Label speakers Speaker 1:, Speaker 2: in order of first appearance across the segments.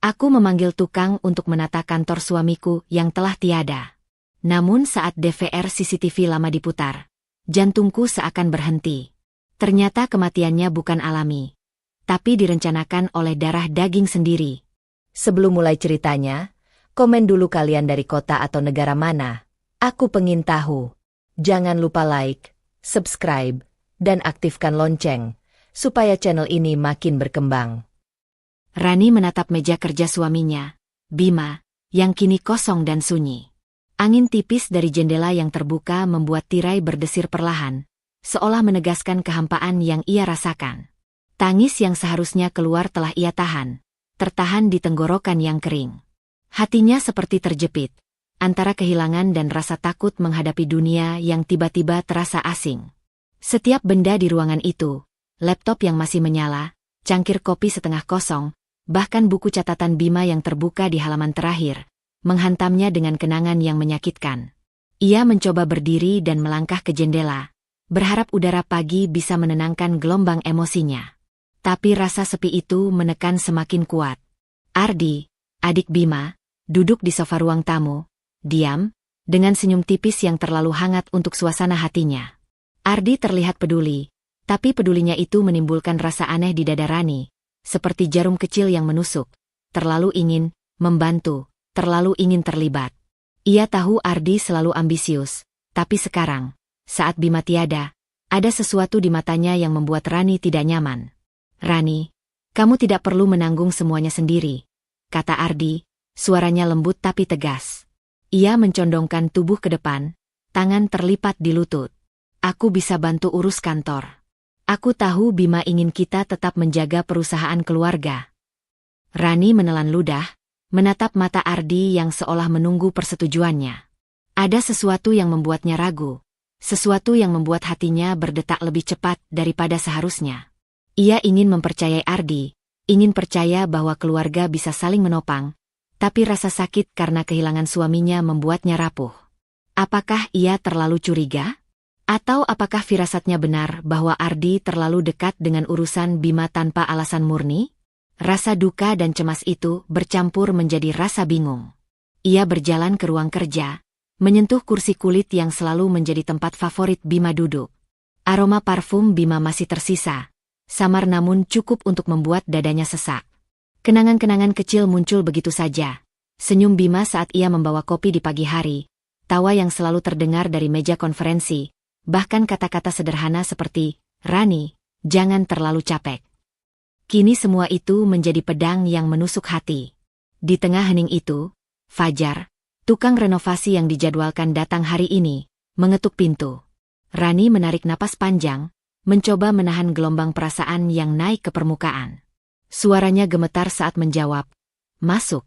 Speaker 1: Aku memanggil tukang untuk menata kantor suamiku yang telah tiada. Namun saat DVR CCTV lama diputar, jantungku seakan berhenti. Ternyata kematiannya bukan alami, tapi direncanakan oleh darah daging sendiri.
Speaker 2: Sebelum mulai ceritanya, komen dulu kalian dari kota atau negara mana. Aku pengen tahu. Jangan lupa like, subscribe, dan aktifkan lonceng, supaya channel ini makin berkembang.
Speaker 1: Rani menatap meja kerja suaminya, Bima, yang kini kosong dan sunyi. Angin tipis dari jendela yang terbuka membuat tirai berdesir perlahan, seolah menegaskan kehampaan yang ia rasakan. Tangis yang seharusnya keluar telah ia tahan, tertahan di tenggorokan yang kering. Hatinya seperti terjepit, antara kehilangan dan rasa takut menghadapi dunia yang tiba-tiba terasa asing. Setiap benda di ruangan itu, laptop yang masih menyala, cangkir kopi setengah kosong, bahkan buku catatan Bima yang terbuka di halaman terakhir, menghantamnya dengan kenangan yang menyakitkan. Ia mencoba berdiri dan melangkah ke jendela, berharap udara pagi bisa menenangkan gelombang emosinya. Tapi rasa sepi itu menekan semakin kuat. Ardi, adik Bima, duduk di sofa ruang tamu, diam, dengan senyum tipis yang terlalu hangat untuk suasana hatinya. Ardi terlihat peduli, tapi pedulinya itu menimbulkan rasa aneh di dada Rani, seperti jarum kecil yang menusuk, terlalu ingin membantu, terlalu ingin terlibat. Ia tahu Ardi selalu ambisius, tapi sekarang, saat Bima tiada, ada sesuatu di matanya yang membuat Rani tidak nyaman. "Rani, kamu tidak perlu menanggung semuanya sendiri," kata Ardi, suaranya lembut tapi tegas. Ia mencondongkan tubuh ke depan, tangan terlipat di lutut. "Aku bisa bantu urus kantor. Aku tahu Bima ingin kita tetap menjaga perusahaan keluarga." Rani menelan ludah, menatap mata Ardi yang seolah menunggu persetujuannya. Ada sesuatu yang membuatnya ragu, sesuatu yang membuat hatinya berdetak lebih cepat daripada seharusnya. Ia ingin mempercayai Ardi, ingin percaya bahwa keluarga bisa saling menopang, tapi rasa sakit karena kehilangan suaminya membuatnya rapuh. Apakah ia terlalu curiga? Atau apakah firasatnya benar bahwa Ardi terlalu dekat dengan urusan Bima tanpa alasan murni? Rasa duka dan cemas itu bercampur menjadi rasa bingung. Ia berjalan ke ruang kerja, menyentuh kursi kulit yang selalu menjadi tempat favorit Bima duduk. Aroma parfum Bima masih tersisa, samar namun cukup untuk membuat dadanya sesak. Kenangan-kenangan kecil muncul begitu saja. Senyum Bima saat ia membawa kopi di pagi hari, tawa yang selalu terdengar dari meja konferensi, bahkan kata-kata sederhana seperti, "Rani, jangan terlalu capek." Kini semua itu menjadi pedang yang menusuk hati. Di tengah hening itu, Fajar, tukang renovasi yang dijadwalkan datang hari ini, mengetuk pintu. Rani menarik napas panjang, mencoba menahan gelombang perasaan yang naik ke permukaan. Suaranya gemetar saat menjawab, "Masuk."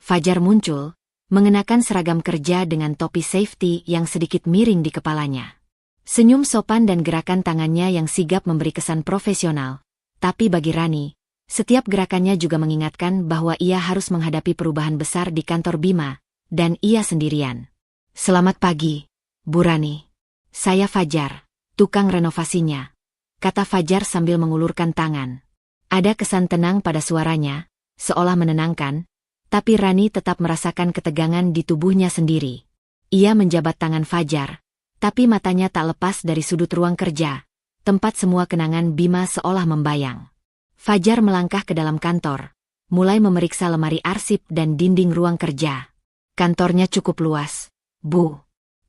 Speaker 1: Fajar muncul, mengenakan seragam kerja dengan topi safety yang sedikit miring di kepalanya. Senyum sopan dan gerakan tangannya yang sigap memberi kesan profesional. Tapi bagi Rani, setiap gerakannya juga mengingatkan bahwa ia harus menghadapi perubahan besar di kantor Bima, dan ia sendirian. "Selamat pagi, Bu Rani. Saya Fajar, tukang renovasinya," kata Fajar sambil mengulurkan tangan. Ada kesan tenang pada suaranya, seolah menenangkan, tapi Rani tetap merasakan ketegangan di tubuhnya sendiri. Ia menjabat tangan Fajar, tapi matanya tak lepas dari sudut ruang kerja, tempat semua kenangan Bima seolah membayang. Fajar melangkah ke dalam kantor, mulai memeriksa lemari arsip dan dinding ruang kerja. "Kantornya cukup luas, Bu.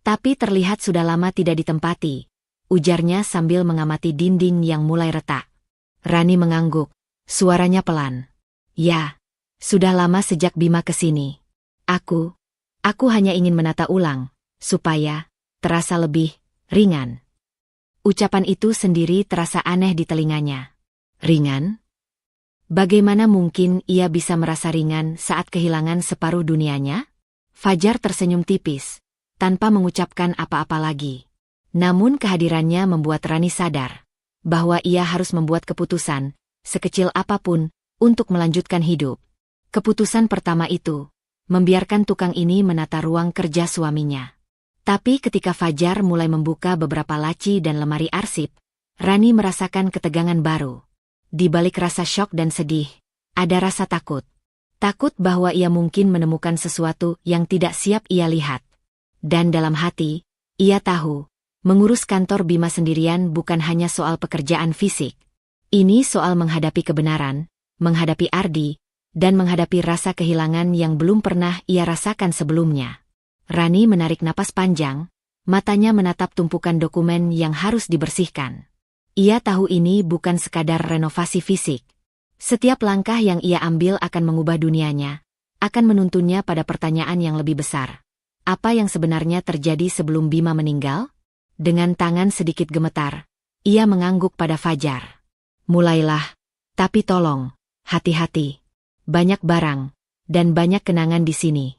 Speaker 1: Tapi terlihat sudah lama tidak ditempati," ujarnya sambil mengamati dinding yang mulai retak. Rani mengangguk, suaranya pelan. "Ya, sudah lama sejak Bima kesini. Aku hanya ingin menata ulang, supaya terasa lebih ringan." Ucapan itu sendiri terasa aneh di telinganya. Ringan? Bagaimana mungkin ia bisa merasa ringan saat kehilangan separuh dunianya? Fajar tersenyum tipis, tanpa mengucapkan apa-apa lagi. Namun kehadirannya membuat Rani sadar bahwa ia harus membuat keputusan, sekecil apapun, untuk melanjutkan hidup. Keputusan pertama itu, membiarkan tukang ini menata ruang kerja suaminya. Tapi ketika Fajar mulai membuka beberapa laci dan lemari arsip, Rani merasakan ketegangan baru. Di balik rasa syok dan sedih, ada rasa takut. Takut bahwa ia mungkin menemukan sesuatu yang tidak siap ia lihat. Dan dalam hati, ia tahu, mengurus kantor Bima sendirian bukan hanya soal pekerjaan fisik. Ini soal menghadapi kebenaran, menghadapi Ardi, dan menghadapi rasa kehilangan yang belum pernah ia rasakan sebelumnya. Rani menarik napas panjang, matanya menatap tumpukan dokumen yang harus dibersihkan. Ia tahu ini bukan sekadar renovasi fisik. Setiap langkah yang ia ambil akan mengubah dunianya, akan menuntunnya pada pertanyaan yang lebih besar. Apa yang sebenarnya terjadi sebelum Bima meninggal? Dengan tangan sedikit gemetar, ia mengangguk pada Fajar. Mulailah, tapi tolong, hati-hati. Banyak barang, dan banyak kenangan di sini.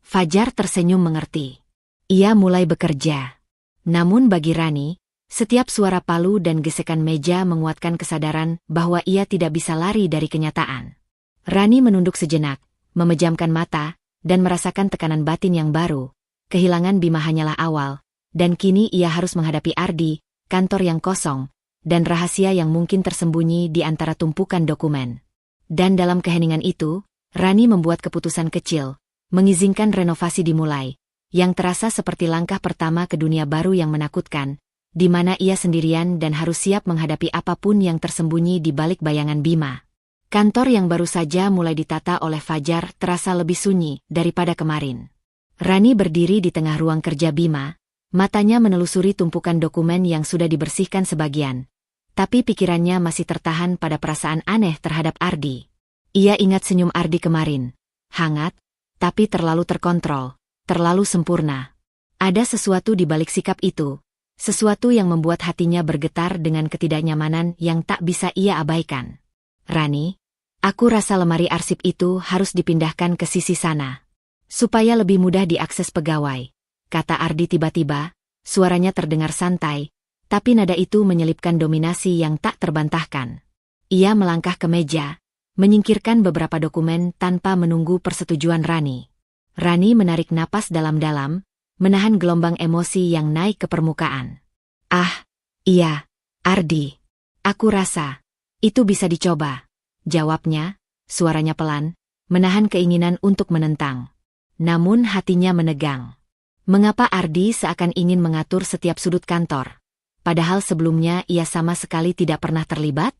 Speaker 1: Fajar tersenyum mengerti. Ia mulai bekerja. Namun bagi Rani, setiap suara palu dan gesekan meja menguatkan kesadaran bahwa ia tidak bisa lari dari kenyataan. Rani menunduk sejenak, memejamkan mata, dan merasakan tekanan batin yang baru. Kehilangan Bima hanyalah awal, dan kini ia harus menghadapi Ardi, kantor yang kosong, dan rahasia yang mungkin tersembunyi di antara tumpukan dokumen. Dan dalam keheningan itu, Rani membuat keputusan kecil, mengizinkan renovasi dimulai, yang terasa seperti langkah pertama ke dunia baru yang menakutkan, di mana ia sendirian dan harus siap menghadapi apapun yang tersembunyi di balik bayangan Bima. Kantor yang baru saja mulai ditata oleh Fajar terasa lebih sunyi daripada kemarin. Rani berdiri di tengah ruang kerja Bima, matanya menelusuri tumpukan dokumen yang sudah dibersihkan sebagian, tapi pikirannya masih tertahan pada perasaan aneh terhadap Ardi. Ia ingat senyum Ardi kemarin, hangat, tapi terlalu terkontrol, terlalu sempurna. Ada sesuatu di balik sikap itu. Sesuatu yang membuat hatinya bergetar dengan ketidaknyamanan yang tak bisa ia abaikan. Rani, aku rasa lemari arsip itu harus dipindahkan ke sisi sana. Supaya lebih mudah diakses pegawai, kata Ardi tiba-tiba, suaranya terdengar santai, tapi nada itu menyelipkan dominasi yang tak terbantahkan. Ia melangkah ke meja, menyingkirkan beberapa dokumen tanpa menunggu persetujuan Rani. Rani menarik napas dalam-dalam, menahan gelombang emosi yang naik ke permukaan. Ah, iya, Ardi. Aku rasa, itu bisa dicoba. Jawabnya, suaranya pelan, menahan keinginan untuk menentang. Namun hatinya menegang. Mengapa Ardi seakan ingin mengatur setiap sudut kantor? Padahal sebelumnya ia sama sekali tidak pernah terlibat?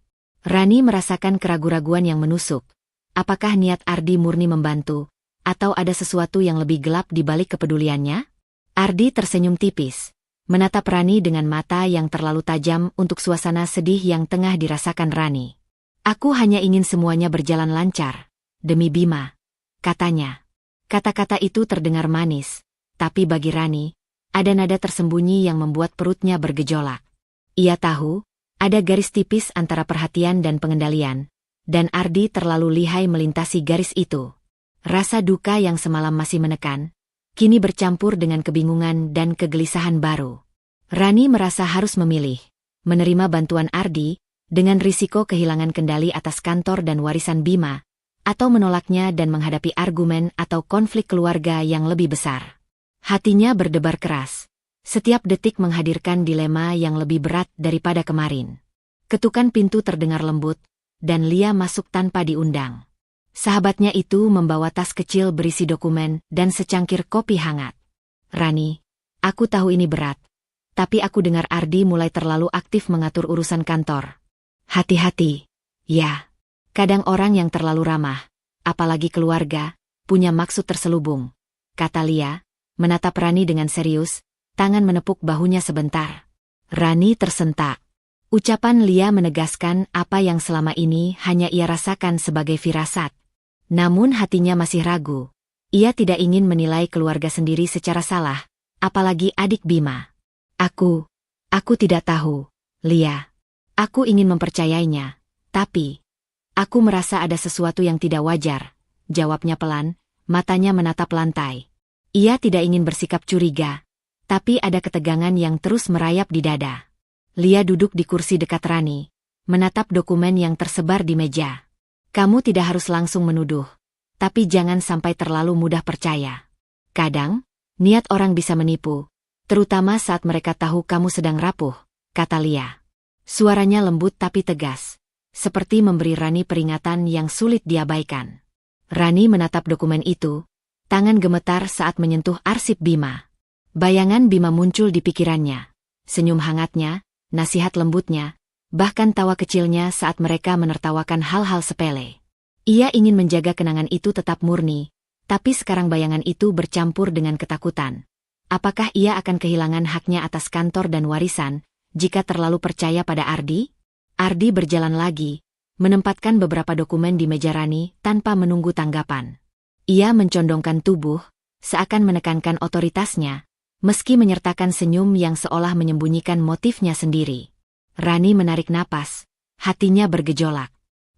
Speaker 1: Rani merasakan keraguan-raguan yang menusuk. Apakah niat Ardi murni membantu, atau ada sesuatu yang lebih gelap di balik kepeduliannya? Ardi tersenyum tipis, menatap Rani dengan mata yang terlalu tajam untuk suasana sedih yang tengah dirasakan Rani. Aku hanya ingin semuanya berjalan lancar, demi Bima, katanya. Kata-kata itu terdengar manis, tapi bagi Rani, ada nada tersembunyi yang membuat perutnya bergejolak. Ia tahu, ada garis tipis antara perhatian dan pengendalian, dan Ardi terlalu lihai melintasi garis itu. Rasa duka yang semalam masih menekan, kini bercampur dengan kebingungan dan kegelisahan baru. Rani merasa harus memilih, menerima bantuan Ardi, dengan risiko kehilangan kendali atas kantor dan warisan Bima, atau menolaknya dan menghadapi argumen atau konflik keluarga yang lebih besar. Hatinya berdebar keras. Setiap detik menghadirkan dilema yang lebih berat daripada kemarin. Ketukan pintu terdengar lembut, dan Lia masuk tanpa diundang. Sahabatnya itu membawa tas kecil berisi dokumen dan secangkir kopi hangat. Rani, aku tahu ini berat, tapi aku dengar Ardi mulai terlalu aktif mengatur urusan kantor. Hati-hati, ya. Kadang orang yang terlalu ramah, apalagi keluarga, punya maksud terselubung, kata Lia, menatap Rani dengan serius, tangan menepuk bahunya sebentar. Rani tersentak. Ucapan Lia menegaskan apa yang selama ini hanya ia rasakan sebagai firasat. Namun hatinya masih ragu. Ia tidak ingin menilai keluarga sendiri secara salah, apalagi adik Bima. Aku tidak tahu, Lia. Aku ingin mempercayainya, tapi aku merasa ada sesuatu yang tidak wajar, jawabnya pelan, matanya menatap lantai. Ia tidak ingin bersikap curiga, tapi ada ketegangan yang terus merayap di dada. Lia duduk di kursi dekat Rani, menatap dokumen yang tersebar di meja. Kamu tidak harus langsung menuduh, tapi jangan sampai terlalu mudah percaya. Kadang, niat orang bisa menipu, terutama saat mereka tahu kamu sedang rapuh, kata Lia. Suaranya lembut tapi tegas, seperti memberi Rani peringatan yang sulit diabaikan. Rani menatap dokumen itu, tangan gemetar saat menyentuh arsip Bima. Bayangan Bima muncul di pikirannya. Senyum hangatnya, nasihat lembutnya, bahkan tawa kecilnya saat mereka menertawakan hal-hal sepele. Ia ingin menjaga kenangan itu tetap murni, tapi sekarang bayangan itu bercampur dengan ketakutan. Apakah ia akan kehilangan haknya atas kantor dan warisan, jika terlalu percaya pada Ardi? Ardi berjalan lagi, menempatkan beberapa dokumen di meja Rani tanpa menunggu tanggapan. Ia mencondongkan tubuh, seakan menekankan otoritasnya, meski menyertakan senyum yang seolah menyembunyikan motifnya sendiri. Rani menarik napas, hatinya bergejolak.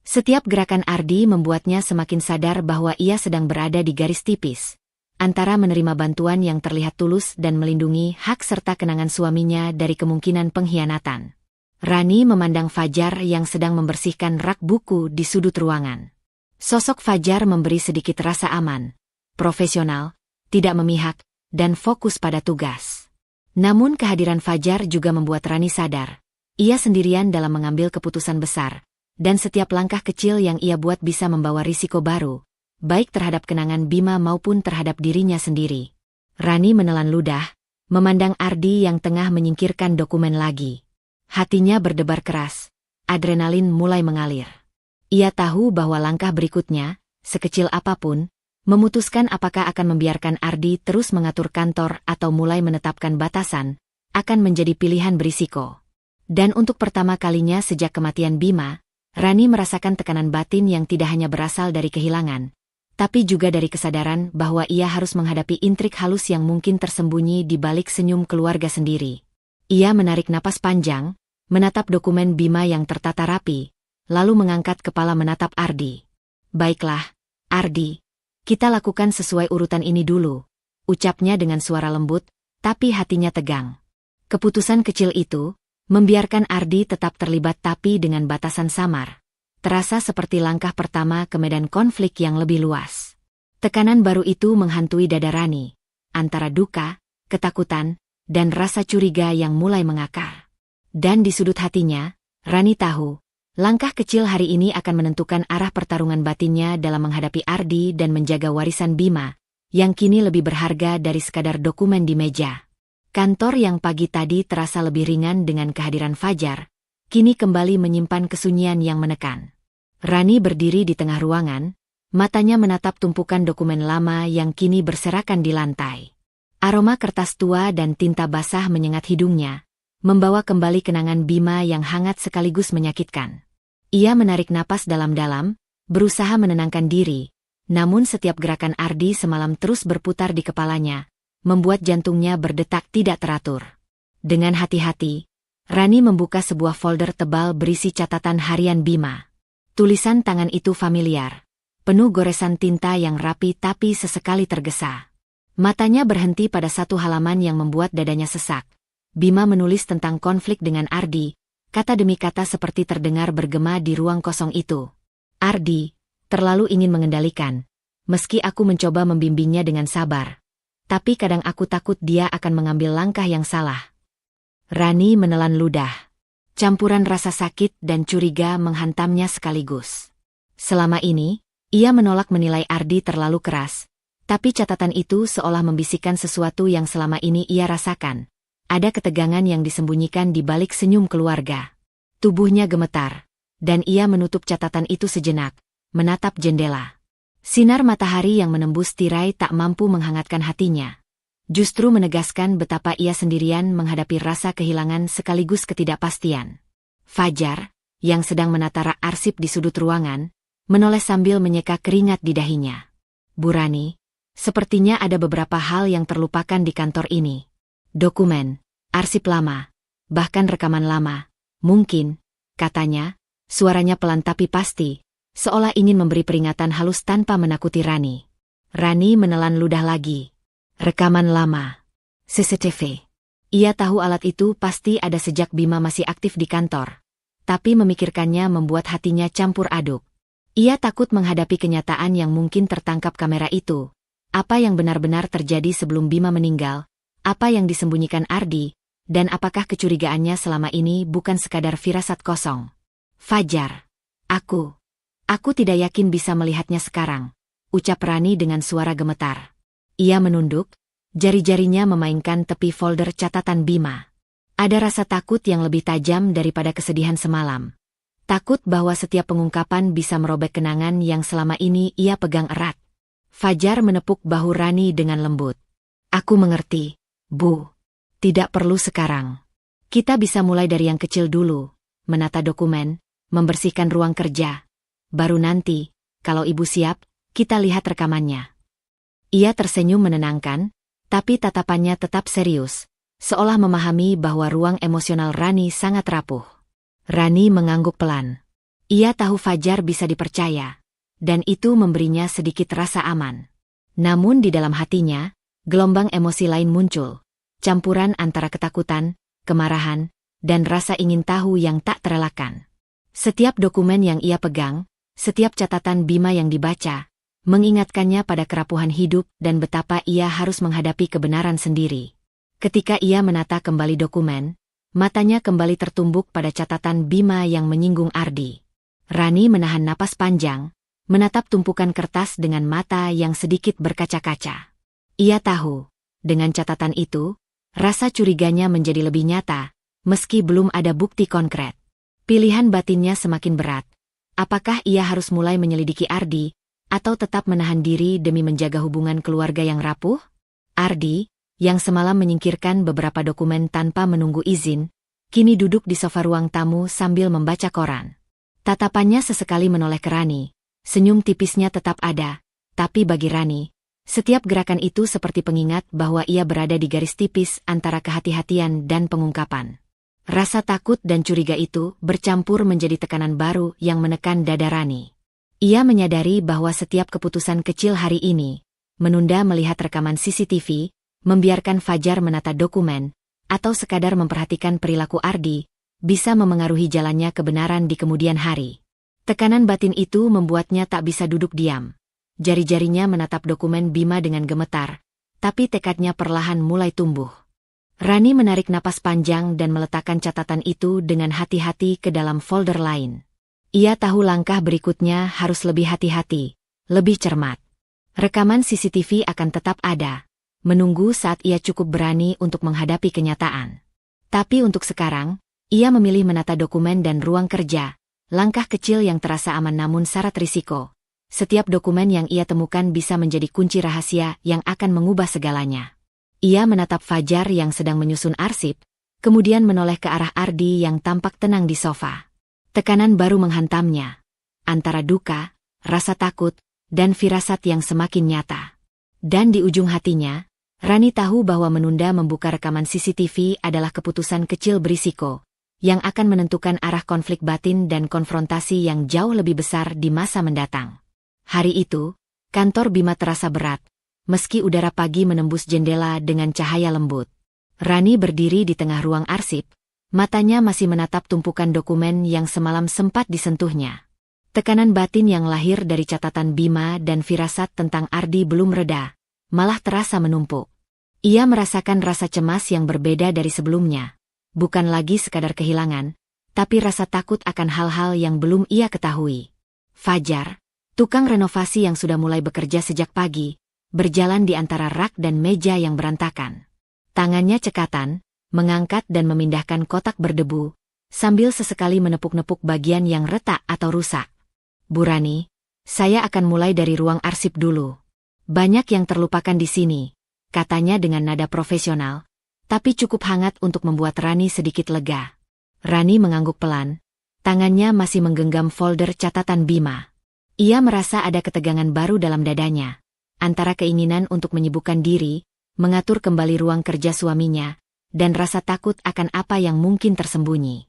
Speaker 1: Setiap gerakan Ardi membuatnya semakin sadar bahwa ia sedang berada di garis tipis, antara menerima bantuan yang terlihat tulus dan melindungi hak serta kenangan suaminya dari kemungkinan pengkhianatan. Rani memandang Fajar yang sedang membersihkan rak buku di sudut ruangan. Sosok Fajar memberi sedikit rasa aman, profesional, tidak memihak, dan fokus pada tugas. Namun kehadiran Fajar juga membuat Rani sadar. Ia sendirian dalam mengambil keputusan besar, dan setiap langkah kecil yang ia buat bisa membawa risiko baru, baik terhadap kenangan Bima maupun terhadap dirinya sendiri. Rani menelan ludah, memandang Ardi yang tengah menyingkirkan dokumen lagi. Hatinya berdebar keras, adrenalin mulai mengalir. Ia tahu bahwa langkah berikutnya, sekecil apapun, memutuskan apakah akan membiarkan Ardi terus mengatur kantor atau mulai menetapkan batasan, akan menjadi pilihan berisiko. Dan untuk pertama kalinya sejak kematian Bima, Rani merasakan tekanan batin yang tidak hanya berasal dari kehilangan, tapi juga dari kesadaran bahwa ia harus menghadapi intrik halus yang mungkin tersembunyi di balik senyum keluarga sendiri. Ia menarik napas panjang, menatap dokumen Bima yang tertata rapi, lalu mengangkat kepala menatap Ardi. "Baiklah, Ardi. Kita lakukan sesuai urutan ini dulu," ucapnya dengan suara lembut, tapi hatinya tegang. Keputusan kecil itu, membiarkan Ardi tetap terlibat tapi dengan batasan samar, terasa seperti langkah pertama ke medan konflik yang lebih luas. Tekanan baru itu menghantui dada Rani, antara duka, ketakutan, dan rasa curiga yang mulai mengakar. Dan di sudut hatinya, Rani tahu, langkah kecil hari ini akan menentukan arah pertarungan batinnya dalam menghadapi Ardi dan menjaga warisan Bima, yang kini lebih berharga dari sekadar dokumen di meja. Kantor yang pagi tadi terasa lebih ringan dengan kehadiran Fajar, kini kembali menyimpan kesunyian yang menekan. Rani berdiri di tengah ruangan, matanya menatap tumpukan dokumen lama yang kini berserakan di lantai. Aroma kertas tua dan tinta basah menyengat hidungnya, membawa kembali kenangan Bima yang hangat sekaligus menyakitkan. Ia menarik napas dalam-dalam, berusaha menenangkan diri, namun setiap gerakan Ardi semalam terus berputar di kepalanya, membuat jantungnya berdetak tidak teratur. Dengan hati-hati, Rani membuka sebuah folder tebal berisi catatan harian Bima. Tulisan tangan itu familiar, penuh goresan tinta yang rapi tapi sesekali tergesa. Matanya berhenti pada satu halaman yang membuat dadanya sesak. Bima menulis tentang konflik dengan Ardi, kata demi kata seperti terdengar bergema di ruang kosong itu. "Ardi, terlalu ingin mengendalikan. Meski aku mencoba membimbingnya dengan sabar. Tapi kadang aku takut dia akan mengambil langkah yang salah." Rani menelan ludah. Campuran rasa sakit dan curiga menghantamnya sekaligus. Selama ini, ia menolak menilai Ardi terlalu keras. Tapi catatan itu seolah membisikkan sesuatu yang selama ini ia rasakan. Ada ketegangan yang disembunyikan di balik senyum keluarga. Tubuhnya gemetar, dan ia menutup catatan itu sejenak, menatap jendela. Sinar matahari yang menembus tirai tak mampu menghangatkan hatinya. Justru menegaskan betapa ia sendirian menghadapi rasa kehilangan sekaligus ketidakpastian. Fajar, yang sedang menata rak arsip di sudut ruangan, menoleh sambil menyeka keringat di dahinya. "Bu Rani, sepertinya ada beberapa hal yang terlupakan di kantor ini. Dokumen, arsip lama, bahkan rekaman lama. Mungkin," katanya, suaranya pelan tapi pasti, seolah ingin memberi peringatan halus tanpa menakuti Rani. Rani menelan ludah lagi. Rekaman lama. CCTV. Ia tahu alat itu pasti ada sejak Bima masih aktif di kantor. Tapi memikirkannya membuat hatinya campur aduk. Ia takut menghadapi kenyataan yang mungkin tertangkap kamera itu. Apa yang benar-benar terjadi sebelum Bima meninggal? Apa yang disembunyikan Ardi, dan apakah kecurigaannya selama ini bukan sekadar firasat kosong? "Fajar, aku tidak yakin bisa melihatnya sekarang," ucap Rani dengan suara gemetar. Ia menunduk, jari-jarinya memainkan tepi folder catatan Bima. Ada rasa takut yang lebih tajam daripada kesedihan semalam. Takut bahwa setiap pengungkapan bisa merobek kenangan yang selama ini ia pegang erat. Fajar menepuk bahu Rani dengan lembut. Aku mengerti, Bu. Tidak perlu sekarang. Kita bisa mulai dari yang kecil dulu, menata dokumen, membersihkan ruang kerja. Baru nanti, kalau Ibu siap, kita lihat rekamannya. Ia tersenyum menenangkan, tapi tatapannya tetap serius, seolah memahami bahwa ruang emosional Rani sangat rapuh. Rani mengangguk pelan. Ia tahu Fajar bisa dipercaya, dan itu memberinya sedikit rasa aman. Namun di dalam hatinya, gelombang emosi lain muncul, campuran antara ketakutan, kemarahan, dan rasa ingin tahu yang tak terelakkan. Setiap dokumen yang ia pegang, setiap catatan Bima yang dibaca, mengingatkannya pada kerapuhan hidup dan betapa ia harus menghadapi kebenaran sendiri. Ketika ia menata kembali dokumen, matanya kembali tertumbuk pada catatan Bima yang menyinggung Ardi. Rani menahan napas panjang, menatap tumpukan kertas dengan mata yang sedikit berkaca-kaca. Ia tahu, dengan catatan itu, rasa curiganya menjadi lebih nyata, meski belum ada bukti konkret. Pilihan batinnya semakin berat. Apakah ia harus mulai menyelidiki Ardi, atau tetap menahan diri demi menjaga hubungan keluarga yang rapuh? Ardi, yang semalam menyingkirkan beberapa dokumen tanpa menunggu izin, kini duduk di sofa ruang tamu sambil membaca koran. Tatapannya sesekali menoleh ke Rani, senyum tipisnya tetap ada, tapi bagi Rani, setiap gerakan itu seperti pengingat bahwa ia berada di garis tipis antara kehati-hatian dan pengungkapan. Rasa takut dan curiga itu bercampur menjadi tekanan baru yang menekan dada Rani. Ia menyadari bahwa setiap keputusan kecil hari ini, menunda melihat rekaman CCTV, membiarkan Fajar menata dokumen, atau sekadar memperhatikan perilaku Ardi, bisa memengaruhi jalannya kebenaran di kemudian hari. Tekanan batin itu membuatnya tak bisa duduk diam. Jari-jarinya menatap dokumen Bima dengan gemetar, tapi tekadnya perlahan mulai tumbuh. Rani menarik napas panjang dan meletakkan catatan itu dengan hati-hati ke dalam folder lain. Ia tahu langkah berikutnya harus lebih hati-hati, lebih cermat. Rekaman CCTV akan tetap ada, menunggu saat ia cukup berani untuk menghadapi kenyataan. Tapi untuk sekarang, ia memilih menata dokumen dan ruang kerja, langkah kecil yang terasa aman namun syarat risiko. Setiap dokumen yang ia temukan bisa menjadi kunci rahasia yang akan mengubah segalanya. Ia menatap Fajar yang sedang menyusun arsip, kemudian menoleh ke arah Ardi yang tampak tenang di sofa. Tekanan baru menghantamnya, antara duka, rasa takut, dan firasat yang semakin nyata. Dan di ujung hatinya, Rani tahu bahwa menunda membuka rekaman CCTV adalah keputusan kecil berisiko, yang akan menentukan arah konflik batin dan konfrontasi yang jauh lebih besar di masa mendatang. Hari itu, kantor Bima terasa berat, meski udara pagi menembus jendela dengan cahaya lembut. Rani berdiri di tengah ruang arsip, matanya masih menatap tumpukan dokumen yang semalam sempat disentuhnya. Tekanan batin yang lahir dari catatan Bima dan firasat tentang Ardi belum reda, malah terasa menumpuk. Ia merasakan rasa cemas yang berbeda dari sebelumnya. Bukan lagi sekadar kehilangan, tapi rasa takut akan hal-hal yang belum ia ketahui. Fajar, tukang renovasi yang sudah mulai bekerja sejak pagi, berjalan di antara rak dan meja yang berantakan. Tangannya cekatan, mengangkat dan memindahkan kotak berdebu, sambil sesekali menepuk-nepuk bagian yang retak atau rusak. Bu Rani, saya akan mulai dari ruang arsip dulu. Banyak yang terlupakan di sini, katanya dengan nada profesional, tapi cukup hangat untuk membuat Rani sedikit lega. Rani mengangguk pelan, tangannya masih menggenggam folder catatan Bima. Ia merasa ada ketegangan baru dalam dadanya, antara keinginan untuk menyibukkan diri, mengatur kembali ruang kerja suaminya, dan rasa takut akan apa yang mungkin tersembunyi.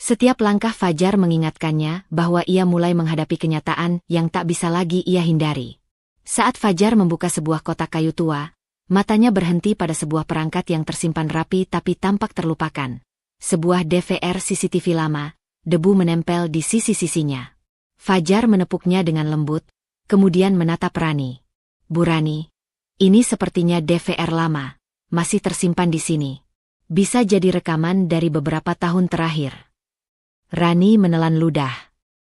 Speaker 1: Setiap langkah Fajar mengingatkannya bahwa ia mulai menghadapi kenyataan yang tak bisa lagi ia hindari. Saat Fajar membuka sebuah kotak kayu tua, matanya berhenti pada sebuah perangkat yang tersimpan rapi tapi tampak terlupakan. Sebuah DVR CCTV lama, debu menempel di sisi-sisinya. Fajar menepuknya dengan lembut, kemudian menatap Rani. Bu Rani, ini sepertinya DVR lama, masih tersimpan di sini. Bisa jadi rekaman dari beberapa tahun terakhir. Rani menelan ludah.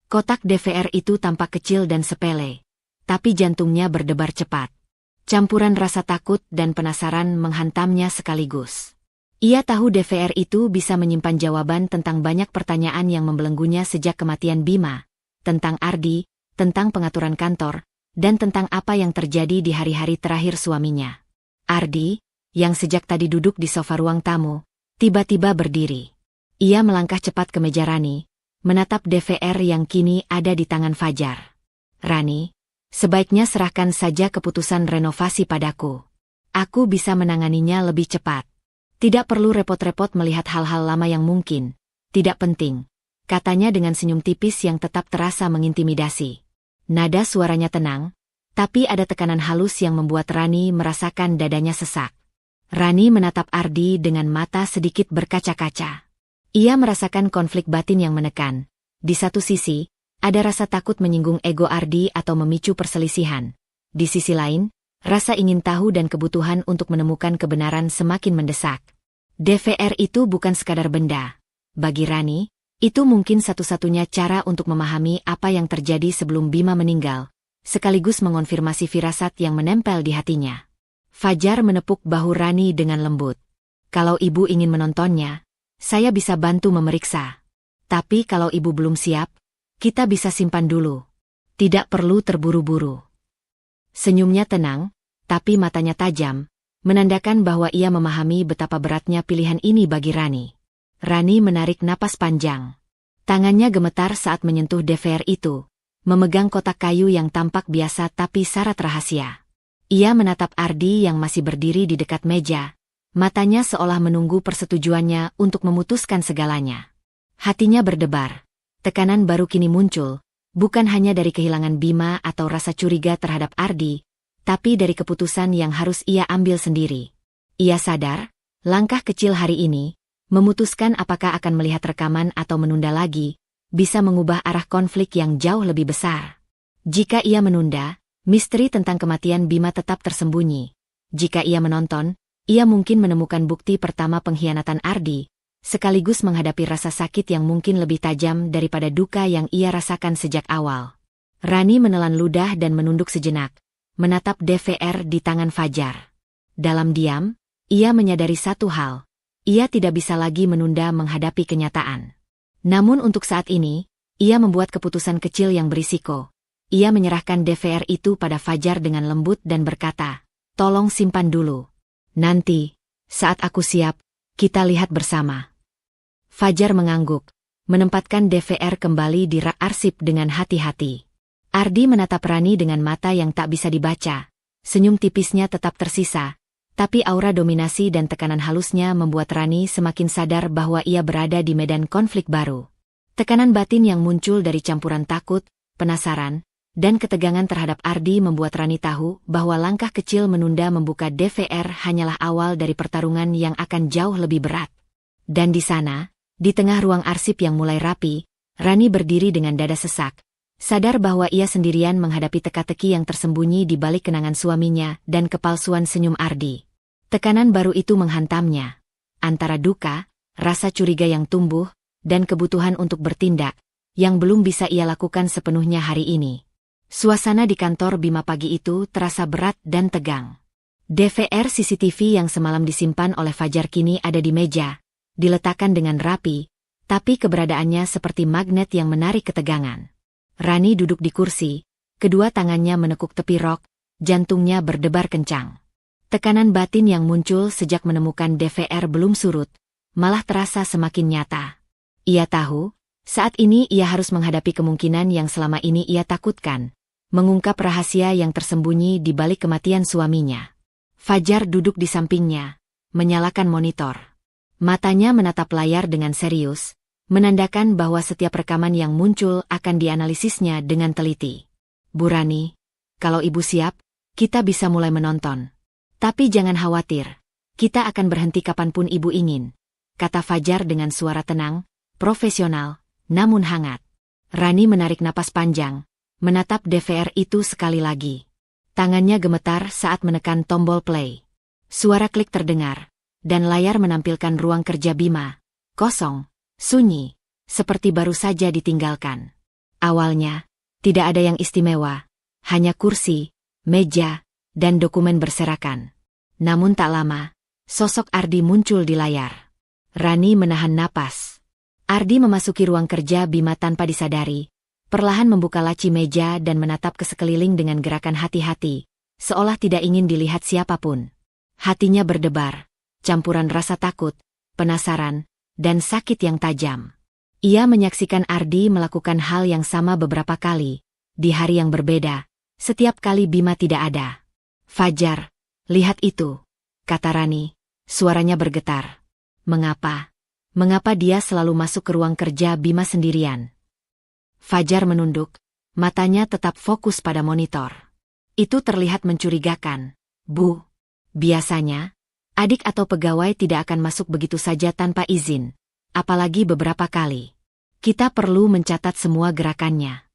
Speaker 1: Kotak DVR itu tampak kecil dan sepele. tapi jantungnya berdebar cepat. Campuran rasa takut dan penasaran menghantamnya sekaligus. Ia tahu DVR itu bisa menyimpan jawaban tentang banyak pertanyaan yang membelenggunya sejak kematian Bima, tentang Ardi, tentang pengaturan kantor, dan tentang apa yang terjadi di hari-hari terakhir suaminya. Ardi, yang sejak tadi duduk di sofa ruang tamu, tiba-tiba berdiri. Ia melangkah cepat ke meja Rani, menatap DVR yang kini ada di tangan Fajar. "Rani, sebaiknya serahkan saja keputusan renovasi padaku. Aku bisa menanganinya lebih cepat. Tidak perlu repot-repot melihat hal-hal lama yang mungkin tidak penting," katanya dengan senyum tipis yang tetap terasa mengintimidasi. Nada suaranya tenang, tapi ada tekanan halus yang membuat Rani merasakan dadanya sesak. Rani menatap Ardi dengan mata sedikit berkaca-kaca. Ia merasakan konflik batin yang menekan. Di satu sisi, ada rasa takut menyinggung ego Ardi atau memicu perselisihan. Di sisi lain, rasa ingin tahu dan kebutuhan untuk menemukan kebenaran semakin mendesak. DVR itu bukan sekadar benda. Bagi Rani, itu mungkin satu-satunya cara untuk memahami apa yang terjadi sebelum Bima meninggal, sekaligus mengonfirmasi firasat yang menempel di hatinya. Fajar menepuk bahu Rani dengan lembut. "Kalau ibu ingin menontonnya, saya bisa bantu memeriksa. Tapi kalau ibu belum siap, kita bisa simpan dulu. Tidak perlu terburu-buru." Senyumnya tenang, tapi matanya tajam, menandakan bahwa ia memahami betapa beratnya pilihan ini bagi Rani. Rani menarik napas panjang. Tangannya gemetar saat menyentuh DVR itu, memegang kotak kayu yang tampak biasa tapi syarat rahasia. Ia menatap Ardi yang masih berdiri di dekat meja, matanya seolah menunggu persetujuannya untuk memutuskan segalanya. Hatinya berdebar. Tekanan baru kini muncul, bukan hanya dari kehilangan Bima atau rasa curiga terhadap Ardi, tapi dari keputusan yang harus ia ambil sendiri. Ia sadar, langkah kecil hari ini, memutuskan apakah akan melihat rekaman atau menunda lagi, bisa mengubah arah konflik yang jauh lebih besar. Jika ia menunda, misteri tentang kematian Bima tetap tersembunyi. Jika ia menonton, ia mungkin menemukan bukti pertama pengkhianatan Ardi, sekaligus menghadapi rasa sakit yang mungkin lebih tajam daripada duka yang ia rasakan sejak awal. Rani menelan ludah dan menunduk sejenak, menatap DVR di tangan Fajar. Dalam diam, ia menyadari satu hal. Ia tidak bisa lagi menunda menghadapi kenyataan. Namun untuk saat ini, ia membuat keputusan kecil yang berisiko. Ia menyerahkan DVR itu pada Fajar dengan lembut dan berkata, "Tolong simpan dulu. Nanti, saat aku siap, kita lihat bersama." Fajar mengangguk, menempatkan DVR kembali di rak arsip dengan hati-hati. Ardi menatap Rani dengan mata yang tak bisa dibaca. Senyum tipisnya tetap tersisa, tapi aura dominasi dan tekanan halusnya membuat Rani semakin sadar bahwa ia berada di medan konflik baru. Tekanan batin yang muncul dari campuran takut, penasaran, dan ketegangan terhadap Ardi membuat Rani tahu bahwa langkah kecil menunda membuka DVR hanyalah awal dari pertarungan yang akan jauh lebih berat. Dan di sana, di tengah ruang arsip yang mulai rapi, Rani berdiri dengan dada sesak, sadar bahwa ia sendirian menghadapi teka-teki yang tersembunyi di balik kenangan suaminya dan kepalsuan senyum Ardi. Tekanan baru itu menghantamnya. Antara duka, rasa curiga yang tumbuh, dan kebutuhan untuk bertindak, yang belum bisa ia lakukan sepenuhnya hari ini. Suasana di kantor Bima pagi itu terasa berat dan tegang. DVR CCTV yang semalam disimpan oleh Fajar kini ada di meja, diletakkan dengan rapi, tapi keberadaannya seperti magnet yang menarik ketegangan. Rani duduk di kursi, kedua tangannya menekuk tepi rok, jantungnya berdebar kencang. Tekanan batin yang muncul sejak menemukan DVR belum surut, malah terasa semakin nyata. Ia tahu, saat ini ia harus menghadapi kemungkinan yang selama ini ia takutkan, mengungkap rahasia yang tersembunyi di balik kematian suaminya. Fajar duduk di sampingnya, menyalakan monitor. Matanya menatap layar dengan serius, menandakan bahwa setiap rekaman yang muncul akan dianalisisnya dengan teliti. "Bu Rani, kalau ibu siap, kita bisa mulai menonton. Tapi jangan khawatir, kita akan berhenti kapanpun ibu ingin," kata Fajar dengan suara tenang, profesional, namun hangat. Rani menarik napas panjang, menatap DVR itu sekali lagi. Tangannya gemetar saat menekan tombol play. Suara klik terdengar, dan layar menampilkan ruang kerja Bima. Kosong, sunyi, seperti baru saja ditinggalkan. Awalnya, tidak ada yang istimewa, Hanya kursi, meja, dan dokumen berserakan. Namun tak lama, sosok Ardi muncul di layar. Rani menahan napas. Ardi memasuki ruang kerja Bima tanpa disadari, perlahan membuka laci meja dan menatap ke sekeliling dengan gerakan hati-hati, seolah tidak ingin dilihat siapapun. Hatinya berdebar, campuran rasa takut, penasaran, dan sakit yang tajam. Ia menyaksikan Ardi melakukan hal yang sama beberapa kali, di hari yang berbeda, setiap kali Bima tidak ada. "Fajar, lihat itu," kata Rani, suaranya bergetar. "Mengapa? Mengapa dia selalu masuk ke ruang kerja Bima sendirian?" Fajar menunduk, matanya tetap fokus pada monitor. Itu terlihat mencurigakan. "Bu, biasanya, adik atau pegawai tidak akan masuk begitu saja tanpa izin, apalagi beberapa kali. Kita perlu mencatat semua gerakannya."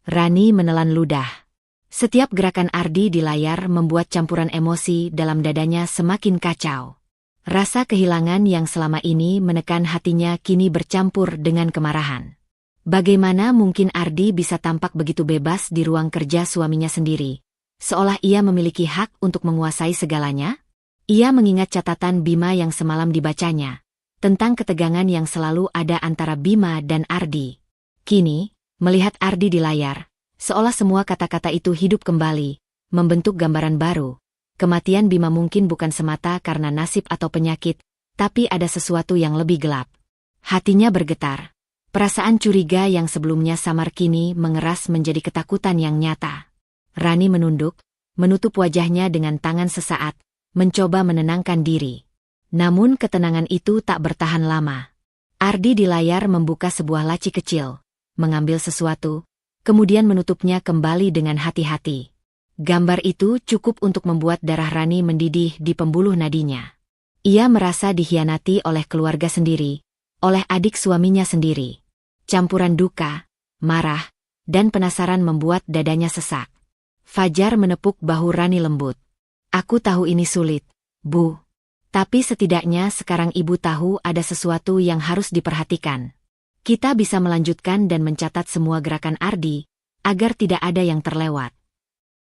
Speaker 1: Rani menelan ludah. Setiap gerakan Ardi di layar membuat campuran emosi dalam dadanya semakin kacau. Rasa kehilangan yang selama ini menekan hatinya kini bercampur dengan kemarahan. Bagaimana mungkin Ardi bisa tampak begitu bebas di ruang kerja suaminya sendiri, seolah ia memiliki hak untuk menguasai segalanya? Ia mengingat catatan Bima yang semalam dibacanya, tentang ketegangan yang selalu ada antara Bima dan Ardi. Kini, melihat Ardi di layar, seolah semua kata-kata itu hidup kembali, membentuk gambaran baru. Kematian Bima mungkin bukan semata karena nasib atau penyakit, tapi ada sesuatu yang lebih gelap. Hatinya bergetar. Perasaan curiga yang sebelumnya samar kini mengeras menjadi ketakutan yang nyata. Rani menunduk, menutup wajahnya dengan tangan sesaat, mencoba menenangkan diri. Namun ketenangan itu tak bertahan lama. Ardi di layar membuka sebuah laci kecil, mengambil sesuatu, kemudian menutupnya kembali dengan hati-hati. Gambar itu cukup untuk membuat darah Rani mendidih di pembuluh nadinya. Ia merasa dikhianati oleh keluarga sendiri, oleh adik suaminya sendiri. Campuran duka, marah, dan penasaran membuat dadanya sesak. Fajar menepuk bahu Rani lembut. "Aku tahu ini sulit, Bu. Tapi setidaknya sekarang Ibu tahu ada sesuatu yang harus diperhatikan. Kita bisa melanjutkan dan mencatat semua gerakan Ardi, agar tidak ada yang terlewat."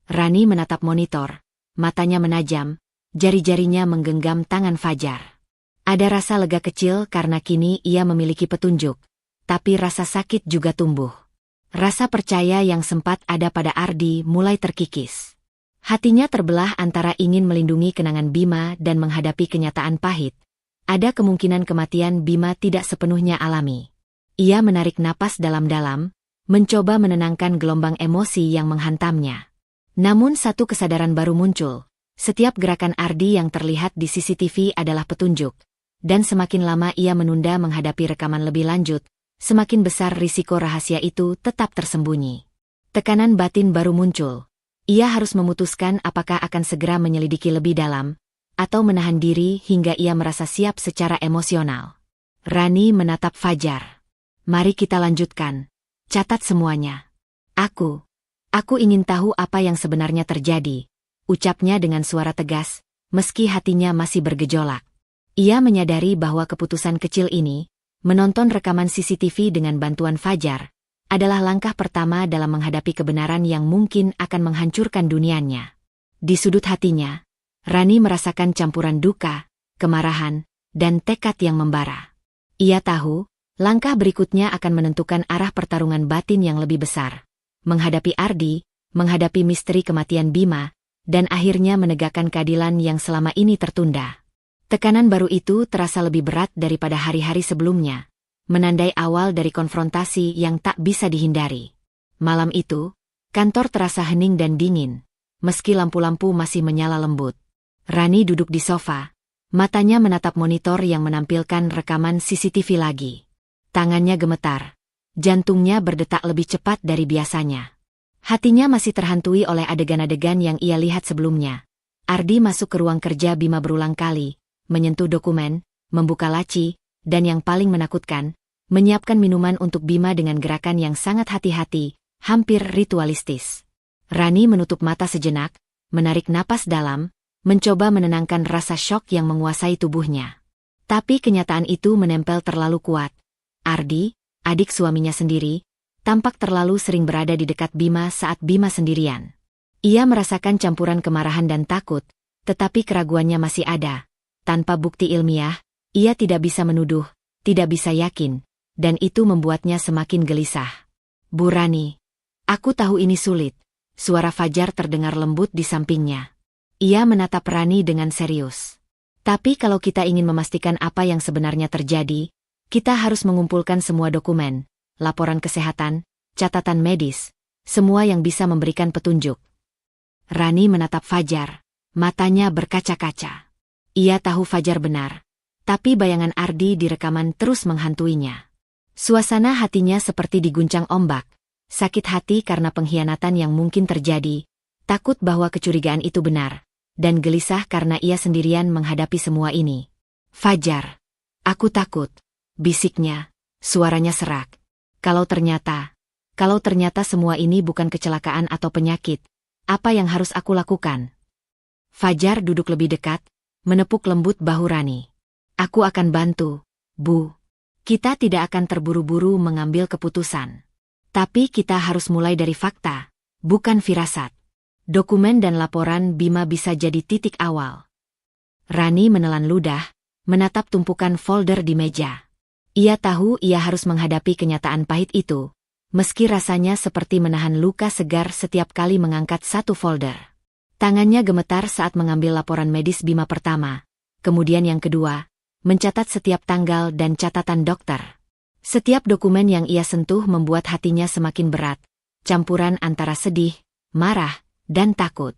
Speaker 1: Rani menatap monitor, matanya menajam, jari-jarinya menggenggam tangan Fajar. Ada rasa lega kecil karena kini ia memiliki petunjuk, tapi rasa sakit juga tumbuh. Rasa percaya yang sempat ada pada Ardi mulai terkikis. Hatinya terbelah antara ingin melindungi kenangan Bima dan menghadapi kenyataan pahit. Ada kemungkinan kematian Bima tidak sepenuhnya alami. Ia menarik napas dalam-dalam, mencoba menenangkan gelombang emosi yang menghantamnya. Namun satu kesadaran baru muncul. Setiap gerakan Ardi yang terlihat di CCTV adalah petunjuk. Dan semakin lama ia menunda menghadapi rekaman lebih lanjut, semakin besar risiko rahasia itu tetap tersembunyi. Tekanan batin baru muncul. Ia harus memutuskan apakah akan segera menyelidiki lebih dalam, atau menahan diri hingga ia merasa siap secara emosional. Rani menatap Fajar. "Mari kita lanjutkan. Catat semuanya. Aku ingin tahu apa yang sebenarnya terjadi," ucapnya dengan suara tegas, meski hatinya masih bergejolak. Ia menyadari bahwa keputusan kecil ini, menonton rekaman CCTV dengan bantuan Fajar, adalah langkah pertama dalam menghadapi kebenaran yang mungkin akan menghancurkan dunianya. Di sudut hatinya, Rani merasakan campuran duka, kemarahan, dan tekad yang membara. Ia tahu, langkah berikutnya akan menentukan arah pertarungan batin yang lebih besar. Menghadapi Ardi, menghadapi misteri kematian Bima, dan akhirnya menegakkan keadilan yang selama ini tertunda. Tekanan baru itu terasa lebih berat daripada hari-hari sebelumnya, menandai awal dari konfrontasi yang tak bisa dihindari. Malam itu, kantor terasa hening dan dingin, meski lampu-lampu masih menyala lembut. Rani duduk di sofa, matanya menatap monitor yang menampilkan rekaman CCTV lagi. Tangannya gemetar. Jantungnya berdetak lebih cepat dari biasanya. Hatinya masih terhantui oleh adegan-adegan yang ia lihat sebelumnya. Ardi masuk ke ruang kerja Bima berulang kali, menyentuh dokumen, membuka laci, dan yang paling menakutkan, menyiapkan minuman untuk Bima dengan gerakan yang sangat hati-hati, hampir ritualistis. Rani menutup mata sejenak, menarik napas dalam, mencoba menenangkan rasa syok yang menguasai tubuhnya. Tapi kenyataan itu menempel terlalu kuat. Ardi, adik suaminya sendiri, tampak terlalu sering berada di dekat Bima saat Bima sendirian. Ia merasakan campuran kemarahan dan takut, tetapi keraguannya masih ada. Tanpa bukti ilmiah, ia tidak bisa menuduh, tidak bisa yakin, dan itu membuatnya semakin gelisah. Bu Rani, aku tahu ini sulit. Suara Fajar terdengar lembut di sampingnya. Ia menatap Rani dengan serius. Tapi kalau kita ingin memastikan apa yang sebenarnya terjadi, kita harus mengumpulkan semua dokumen, laporan kesehatan, catatan medis, semua yang bisa memberikan petunjuk. Rani menatap Fajar, matanya berkaca-kaca. Ia tahu Fajar benar, tapi bayangan Ardi di rekaman terus menghantuinya. Suasana hatinya seperti diguncang ombak, sakit hati karena pengkhianatan yang mungkin terjadi, takut bahwa kecurigaan itu benar, dan gelisah karena ia sendirian menghadapi semua ini. Fajar, aku takut, bisiknya, suaranya serak. Kalau ternyata semua ini bukan kecelakaan atau penyakit, apa yang harus aku lakukan? Fajar duduk lebih dekat, menepuk lembut bahu Rani. Aku akan bantu, Bu. Kita tidak akan terburu-buru mengambil keputusan. Tapi kita harus mulai dari fakta, bukan firasat. Dokumen dan laporan Bima bisa jadi titik awal. Rani menelan ludah, menatap tumpukan folder di meja. Ia tahu ia harus menghadapi kenyataan pahit itu, meski rasanya seperti menahan luka segar setiap kali mengangkat satu folder. Tangannya gemetar saat mengambil laporan medis Bima pertama, kemudian yang kedua, mencatat setiap tanggal dan catatan dokter. Setiap dokumen yang ia sentuh membuat hatinya semakin berat, campuran antara sedih, marah, dan takut.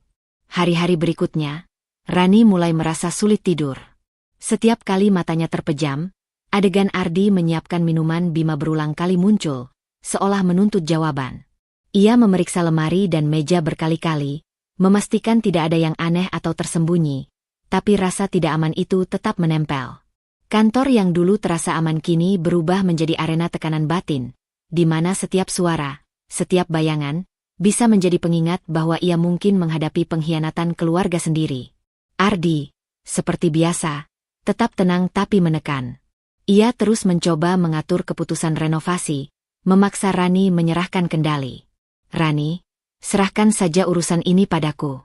Speaker 1: Hari-hari berikutnya, Rani mulai merasa sulit tidur. Setiap kali matanya terpejam, adegan Ardi menyiapkan minuman Bima berulang kali muncul, seolah menuntut jawaban. Ia memeriksa lemari dan meja berkali-kali, memastikan tidak ada yang aneh atau tersembunyi, tapi rasa tidak aman itu tetap menempel. Kantor yang dulu terasa aman kini berubah menjadi arena tekanan batin, di mana setiap suara, setiap bayangan, bisa menjadi pengingat bahwa ia mungkin menghadapi pengkhianatan keluarga sendiri. Ardi, seperti biasa, tetap tenang tapi menekan. Ia terus mencoba mengatur keputusan renovasi, memaksa Rani menyerahkan kendali. Rani, serahkan saja urusan ini padaku.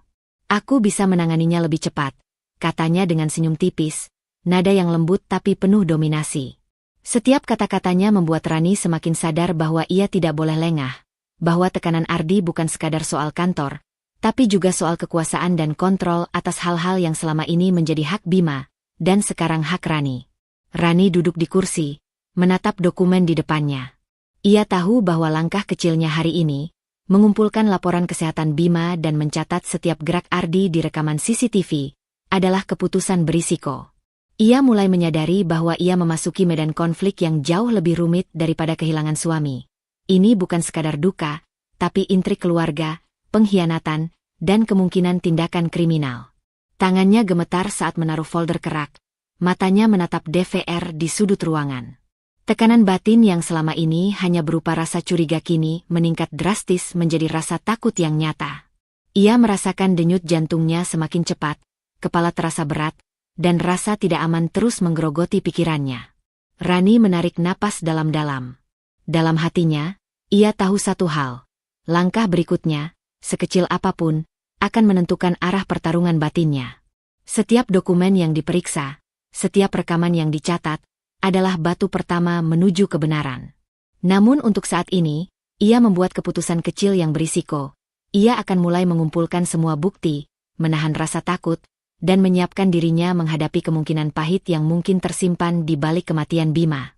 Speaker 1: Aku bisa menanganinya lebih cepat, katanya dengan senyum tipis, nada yang lembut tapi penuh dominasi. Setiap kata-katanya membuat Rani semakin sadar bahwa ia tidak boleh lengah, bahwa tekanan Ardi bukan sekadar soal kantor, tapi juga soal kekuasaan dan kontrol atas hal-hal yang selama ini menjadi hak Bima, dan sekarang hak Rani. Rani duduk di kursi, menatap dokumen di depannya. Ia tahu bahwa langkah kecilnya hari ini, mengumpulkan laporan kesehatan Bima dan mencatat setiap gerak Ardi di rekaman CCTV, adalah keputusan berisiko. Ia mulai menyadari bahwa ia memasuki medan konflik yang jauh lebih rumit daripada kehilangan suami. Ini bukan sekadar duka, tapi intrik keluarga, pengkhianatan, dan kemungkinan tindakan kriminal. Tangannya gemetar saat menaruh folder kerak, matanya menatap DVR di sudut ruangan. Tekanan batin yang selama ini hanya berupa rasa curiga kini meningkat drastis menjadi rasa takut yang nyata. Ia merasakan denyut jantungnya semakin cepat, kepala terasa berat, dan rasa tidak aman terus menggerogoti pikirannya. Rani menarik napas dalam-dalam. Dalam hatinya, ia tahu satu hal. Langkah berikutnya, sekecil apapun, akan menentukan arah pertarungan batinnya. Setiap dokumen yang diperiksa, setiap rekaman yang dicatat, adalah batu pertama menuju kebenaran. Namun untuk saat ini, ia membuat keputusan kecil yang berisiko. Ia akan mulai mengumpulkan semua bukti, menahan rasa takut, dan menyiapkan dirinya menghadapi kemungkinan pahit yang mungkin tersimpan di balik kematian Bima.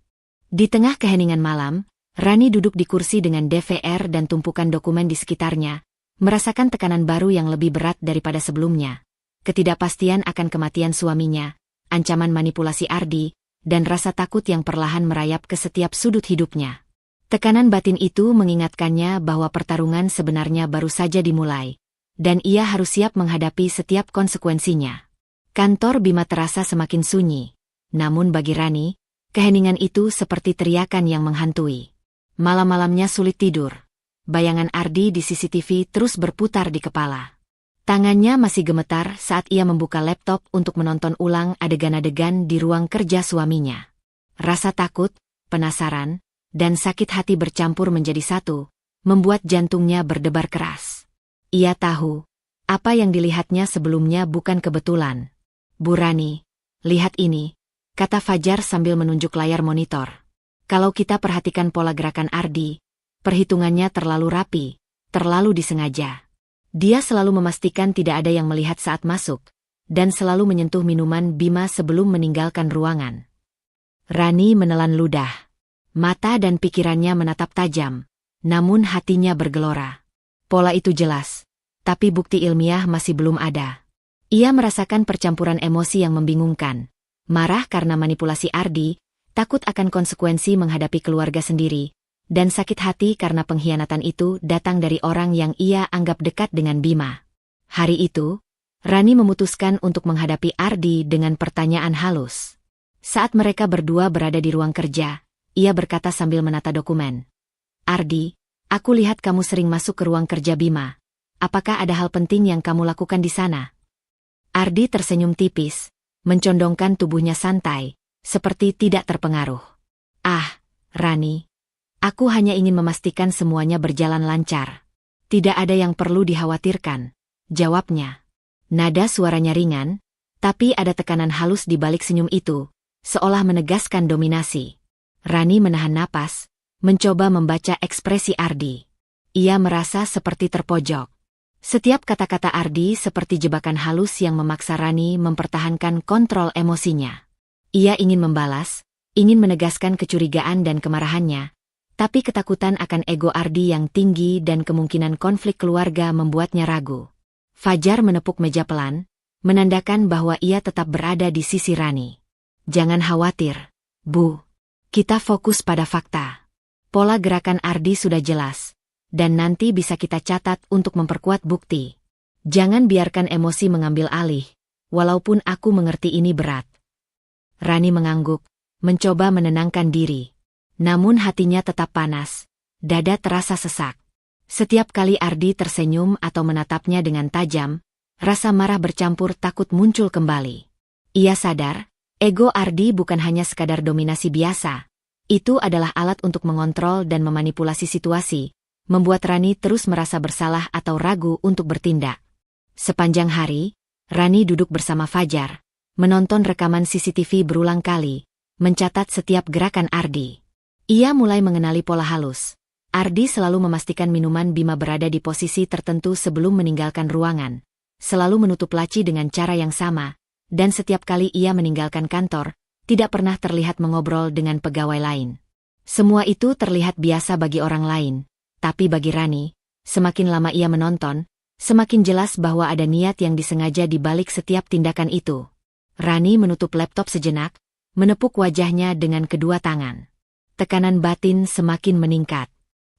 Speaker 1: Di tengah keheningan malam, Rani duduk di kursi dengan DVR dan tumpukan dokumen di sekitarnya, merasakan tekanan baru yang lebih berat daripada sebelumnya. Ketidakpastian akan kematian suaminya, ancaman manipulasi Ardi, dan rasa takut yang perlahan merayap ke setiap sudut hidupnya. Tekanan batin itu mengingatkannya bahwa pertarungan sebenarnya baru saja dimulai, dan ia harus siap menghadapi setiap konsekuensinya. Kantor Bima terasa semakin sunyi, namun bagi Rani, keheningan itu seperti teriakan yang menghantui. Malam-malamnya sulit tidur. Bayangan Ardi di CCTV terus berputar di kepala. Tangannya masih gemetar saat ia membuka laptop untuk menonton ulang adegan-adegan di ruang kerja suaminya. Rasa takut, penasaran, dan sakit hati bercampur menjadi satu, membuat jantungnya berdebar keras. Ia tahu, apa yang dilihatnya sebelumnya bukan kebetulan. "Bu Rani, lihat ini," kata Fajar sambil menunjuk layar monitor. "Kalau kita perhatikan pola gerakan Ardi, perhitungannya terlalu rapi, terlalu disengaja. Dia selalu memastikan tidak ada yang melihat saat masuk, dan selalu menyentuh minuman Bima sebelum meninggalkan ruangan." Rani menelan ludah. Mata dan pikirannya menatap tajam, namun hatinya bergelora. Pola itu jelas, tapi bukti ilmiah masih belum ada. Ia merasakan percampuran emosi yang membingungkan. Marah karena manipulasi Ardi, takut akan konsekuensi menghadapi keluarga sendiri, dan sakit hati karena pengkhianatan itu datang dari orang yang ia anggap dekat dengan Bima. Hari itu, Rani memutuskan untuk menghadapi Ardi dengan pertanyaan halus. Saat mereka berdua berada di ruang kerja, ia berkata sambil menata dokumen. "Ardi, aku lihat kamu sering masuk ke ruang kerja Bima. Apakah ada hal penting yang kamu lakukan di sana?" Ardi tersenyum tipis, mencondongkan tubuhnya santai, seperti tidak terpengaruh. "Ah, Rani, aku hanya ingin memastikan semuanya berjalan lancar. Tidak ada yang perlu dikhawatirkan," jawabnya. Nada suaranya ringan, tapi ada tekanan halus di balik senyum itu, seolah menegaskan dominasi. Rani menahan napas, mencoba membaca ekspresi Ardi. Ia merasa seperti terpojok. Setiap kata-kata Ardi seperti jebakan halus yang memaksa Rani mempertahankan kontrol emosinya. Ia ingin membalas, ingin menegaskan kecurigaan dan kemarahannya, tapi ketakutan akan ego Ardi yang tinggi dan kemungkinan konflik keluarga membuatnya ragu. Fajar menepuk meja pelan, menandakan bahwa ia tetap berada di sisi Rani. "Jangan khawatir, Bu. Kita fokus pada fakta. Pola gerakan Ardi sudah jelas, dan nanti bisa kita catat untuk memperkuat bukti. Jangan biarkan emosi mengambil alih, walaupun aku mengerti ini berat." Rani mengangguk, mencoba menenangkan diri. Namun hatinya tetap panas, dada terasa sesak. Setiap kali Ardi tersenyum atau menatapnya dengan tajam, rasa marah bercampur takut muncul kembali. Ia sadar, ego Ardi bukan hanya sekadar dominasi biasa. Itu adalah alat untuk mengontrol dan memanipulasi situasi, membuat Rani terus merasa bersalah atau ragu untuk bertindak. Sepanjang hari, Rani duduk bersama Fajar, menonton rekaman CCTV berulang kali, mencatat setiap gerakan Ardi. Ia mulai mengenali pola halus. Ardi selalu memastikan minuman Bima berada di posisi tertentu sebelum meninggalkan ruangan, selalu menutup laci dengan cara yang sama, dan setiap kali ia meninggalkan kantor, tidak pernah terlihat mengobrol dengan pegawai lain. Semua itu terlihat biasa bagi orang lain, tapi bagi Rani, semakin lama ia menonton, semakin jelas bahwa ada niat yang disengaja di balik setiap tindakan itu. Rani menutup laptop sejenak, menepuk wajahnya dengan kedua tangan. Tekanan batin semakin meningkat.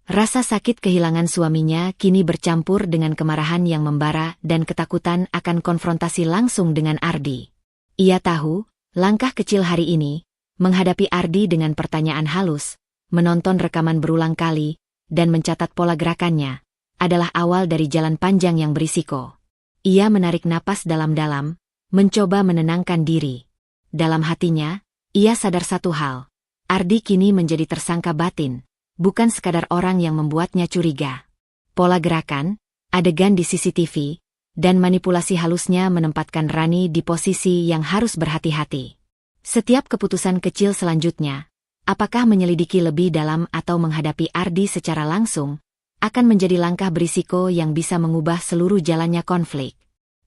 Speaker 1: Rasa sakit kehilangan suaminya kini bercampur dengan kemarahan yang membara dan ketakutan akan konfrontasi langsung dengan Ardi. Ia tahu, langkah kecil hari ini, menghadapi Ardi dengan pertanyaan halus, menonton rekaman berulang kali, dan mencatat pola gerakannya, adalah awal dari jalan panjang yang berisiko. Ia menarik napas dalam-dalam, mencoba menenangkan diri. Dalam hatinya, ia sadar satu hal, Ardi kini menjadi tersangka batin, bukan sekadar orang yang membuatnya curiga. Pola gerakan, adegan di CCTV, dan manipulasi halusnya menempatkan Rani di posisi yang harus berhati-hati. Setiap keputusan kecil selanjutnya, apakah menyelidiki lebih dalam atau menghadapi Ardi secara langsung, akan menjadi langkah berisiko yang bisa mengubah seluruh jalannya konflik.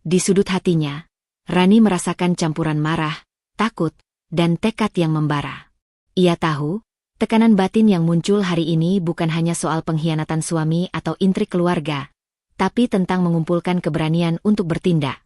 Speaker 1: Di sudut hatinya, Rani merasakan campuran marah, takut, dan tekad yang membara. Ia tahu, tekanan batin yang muncul hari ini bukan hanya soal pengkhianatan suami atau intrik keluarga, tapi tentang mengumpulkan keberanian untuk bertindak.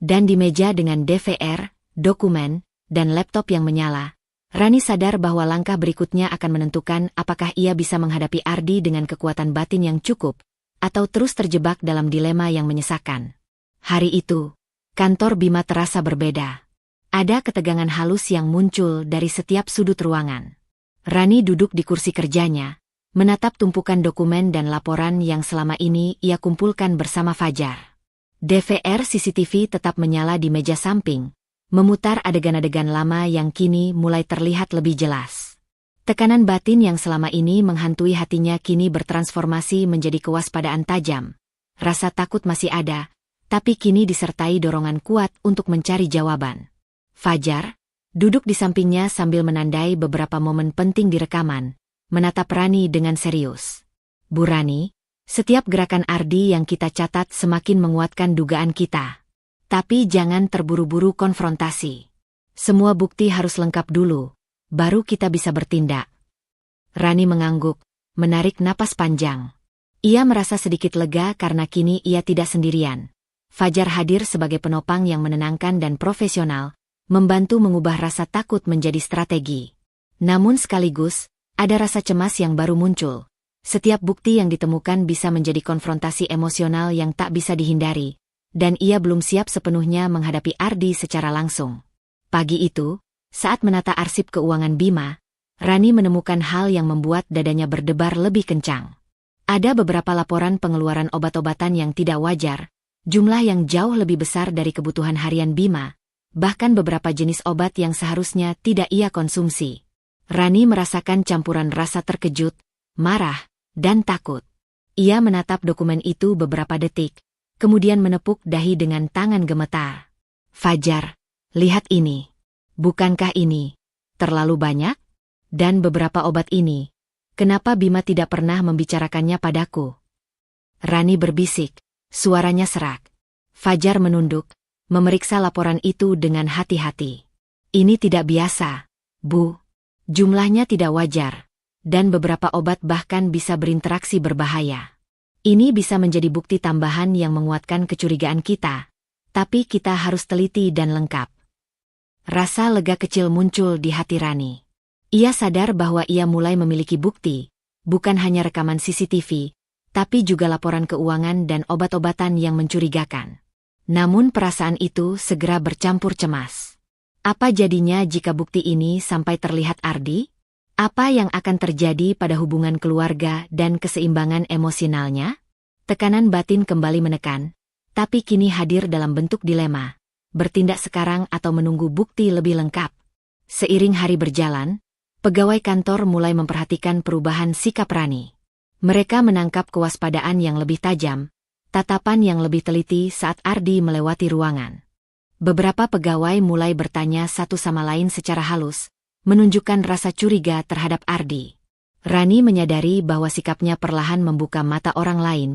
Speaker 1: Dan di meja dengan DVR, dokumen, dan laptop yang menyala, Rani sadar bahwa langkah berikutnya akan menentukan apakah ia bisa menghadapi Ardi dengan kekuatan batin yang cukup, atau terus terjebak dalam dilema yang menyesakan. Hari itu, kantor Bima terasa berbeda. Ada ketegangan halus yang muncul dari setiap sudut ruangan. Rani duduk di kursi kerjanya, menatap tumpukan dokumen dan laporan yang selama ini ia kumpulkan bersama Fajar. DVR CCTV tetap menyala di meja samping, memutar adegan-adegan lama yang kini mulai terlihat lebih jelas. Tekanan batin yang selama ini menghantui hatinya kini bertransformasi menjadi kewaspadaan tajam. Rasa takut masih ada, tapi kini disertai dorongan kuat untuk mencari jawaban. Fajar duduk di sampingnya sambil menandai beberapa momen penting di rekaman, menatap Rani dengan serius. Bu Rani, setiap gerakan Ardi yang kita catat semakin menguatkan dugaan kita. Tapi jangan terburu-buru konfrontasi. Semua bukti harus lengkap dulu, baru kita bisa bertindak. Rani mengangguk, menarik napas panjang. Ia merasa sedikit lega karena kini ia tidak sendirian. Fajar hadir sebagai penopang yang menenangkan dan profesional, membantu mengubah rasa takut menjadi strategi. Namun sekaligus, ada rasa cemas yang baru muncul. Setiap bukti yang ditemukan bisa menjadi konfrontasi emosional yang tak bisa dihindari, dan ia belum siap sepenuhnya menghadapi Ardi secara langsung. Pagi itu, saat menata arsip keuangan Bima, Rani menemukan hal yang membuat dadanya berdebar lebih kencang. Ada beberapa laporan pengeluaran obat-obatan yang tidak wajar, jumlah yang jauh lebih besar dari kebutuhan harian Bima, bahkan beberapa jenis obat yang seharusnya tidak ia konsumsi. Rani merasakan campuran rasa terkejut, marah, dan takut. Ia menatap dokumen itu beberapa detik, kemudian menepuk dahi dengan tangan gemetar. Fajar, lihat ini. Bukankah ini terlalu banyak? Dan beberapa obat ini, kenapa Bima tidak pernah membicarakannya padaku? Rani berbisik, suaranya serak. Fajar menunduk, memeriksa laporan itu dengan hati-hati. Ini tidak biasa, Bu. Jumlahnya tidak wajar, dan beberapa obat bahkan bisa berinteraksi berbahaya. Ini bisa menjadi bukti tambahan yang menguatkan kecurigaan kita, tapi kita harus teliti dan lengkap. Rasa lega kecil muncul di hati Rani. Ia sadar bahwa ia mulai memiliki bukti, bukan hanya rekaman CCTV, tapi juga laporan keuangan dan obat-obatan yang mencurigakan. Namun perasaan itu segera bercampur cemas. Apa jadinya jika bukti ini sampai terlihat Ardi? Apa yang akan terjadi pada hubungan keluarga dan keseimbangan emosionalnya? Tekanan batin kembali menekan, tapi kini hadir dalam bentuk dilema. Bertindak sekarang atau menunggu bukti lebih lengkap. Seiring hari berjalan, pegawai kantor mulai memperhatikan perubahan sikap Rani. Mereka menangkap kewaspadaan yang lebih tajam, tatapan yang lebih teliti saat Ardi melewati ruangan. Beberapa pegawai mulai bertanya satu sama lain secara halus, menunjukkan rasa curiga terhadap Ardi. Rani menyadari bahwa sikapnya perlahan membuka mata orang lain,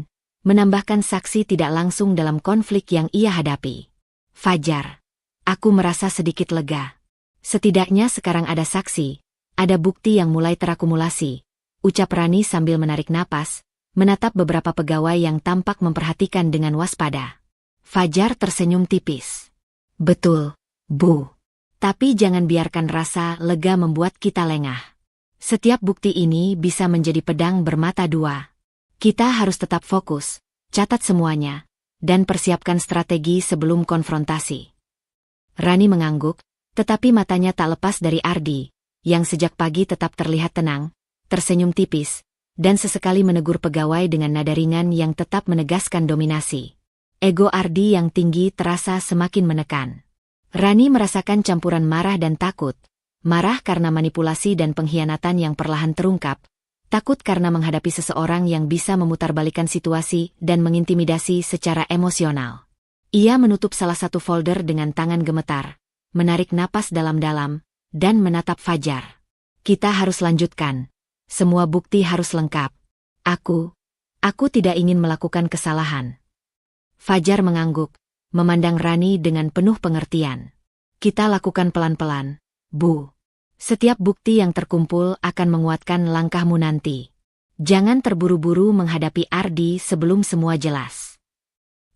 Speaker 1: menambahkan saksi tidak langsung dalam konflik yang ia hadapi. Fajar, aku merasa sedikit lega. Setidaknya sekarang ada saksi, ada bukti yang mulai terakumulasi, ucap Rani sambil menarik napas, menatap beberapa pegawai yang tampak memperhatikan dengan waspada. Fajar tersenyum tipis. Betul, Bu. Tapi jangan biarkan rasa lega membuat kita lengah. Setiap bukti ini bisa menjadi pedang bermata dua. Kita harus tetap fokus, catat semuanya, dan persiapkan strategi sebelum konfrontasi. Rani mengangguk, tetapi matanya tak lepas dari Ardi, yang sejak pagi tetap terlihat tenang, tersenyum tipis, dan sesekali menegur pegawai dengan nada ringan yang tetap menegaskan dominasi. Ego Ardi yang tinggi terasa semakin menekan. Rani merasakan campuran marah dan takut, marah karena manipulasi dan pengkhianatan yang perlahan terungkap, takut karena menghadapi seseorang yang bisa memutarbalikkan situasi dan mengintimidasi secara emosional. Ia menutup salah satu folder dengan tangan gemetar, menarik napas dalam-dalam, dan menatap Fajar. Kita harus lanjutkan. Semua bukti harus lengkap. Aku tidak ingin melakukan kesalahan. Fajar mengangguk, memandang Rani dengan penuh pengertian. Kita lakukan pelan-pelan, Bu. Setiap bukti yang terkumpul akan menguatkan langkahmu nanti. Jangan terburu-buru menghadapi Ardi sebelum semua jelas.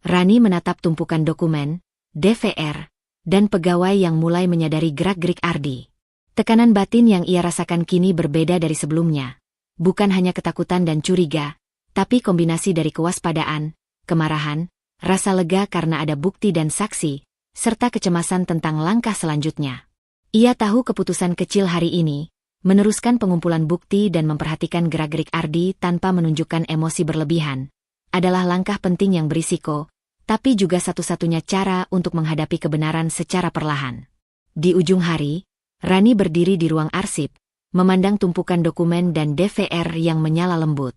Speaker 1: Rani menatap tumpukan dokumen, DVR, dan pegawai yang mulai menyadari gerak-gerik Ardi. Tekanan batin yang ia rasakan kini berbeda dari sebelumnya. Bukan hanya ketakutan dan curiga, tapi kombinasi dari kewaspadaan, kemarahan, rasa lega karena ada bukti dan saksi, serta kecemasan tentang langkah selanjutnya. Ia tahu keputusan kecil hari ini, meneruskan pengumpulan bukti dan memperhatikan gerak-gerik Ardi tanpa menunjukkan emosi berlebihan, adalah langkah penting yang berisiko, tapi juga satu-satunya cara untuk menghadapi kebenaran secara perlahan. Di ujung hari, Rani berdiri di ruang arsip, memandang tumpukan dokumen dan DVR yang menyala lembut.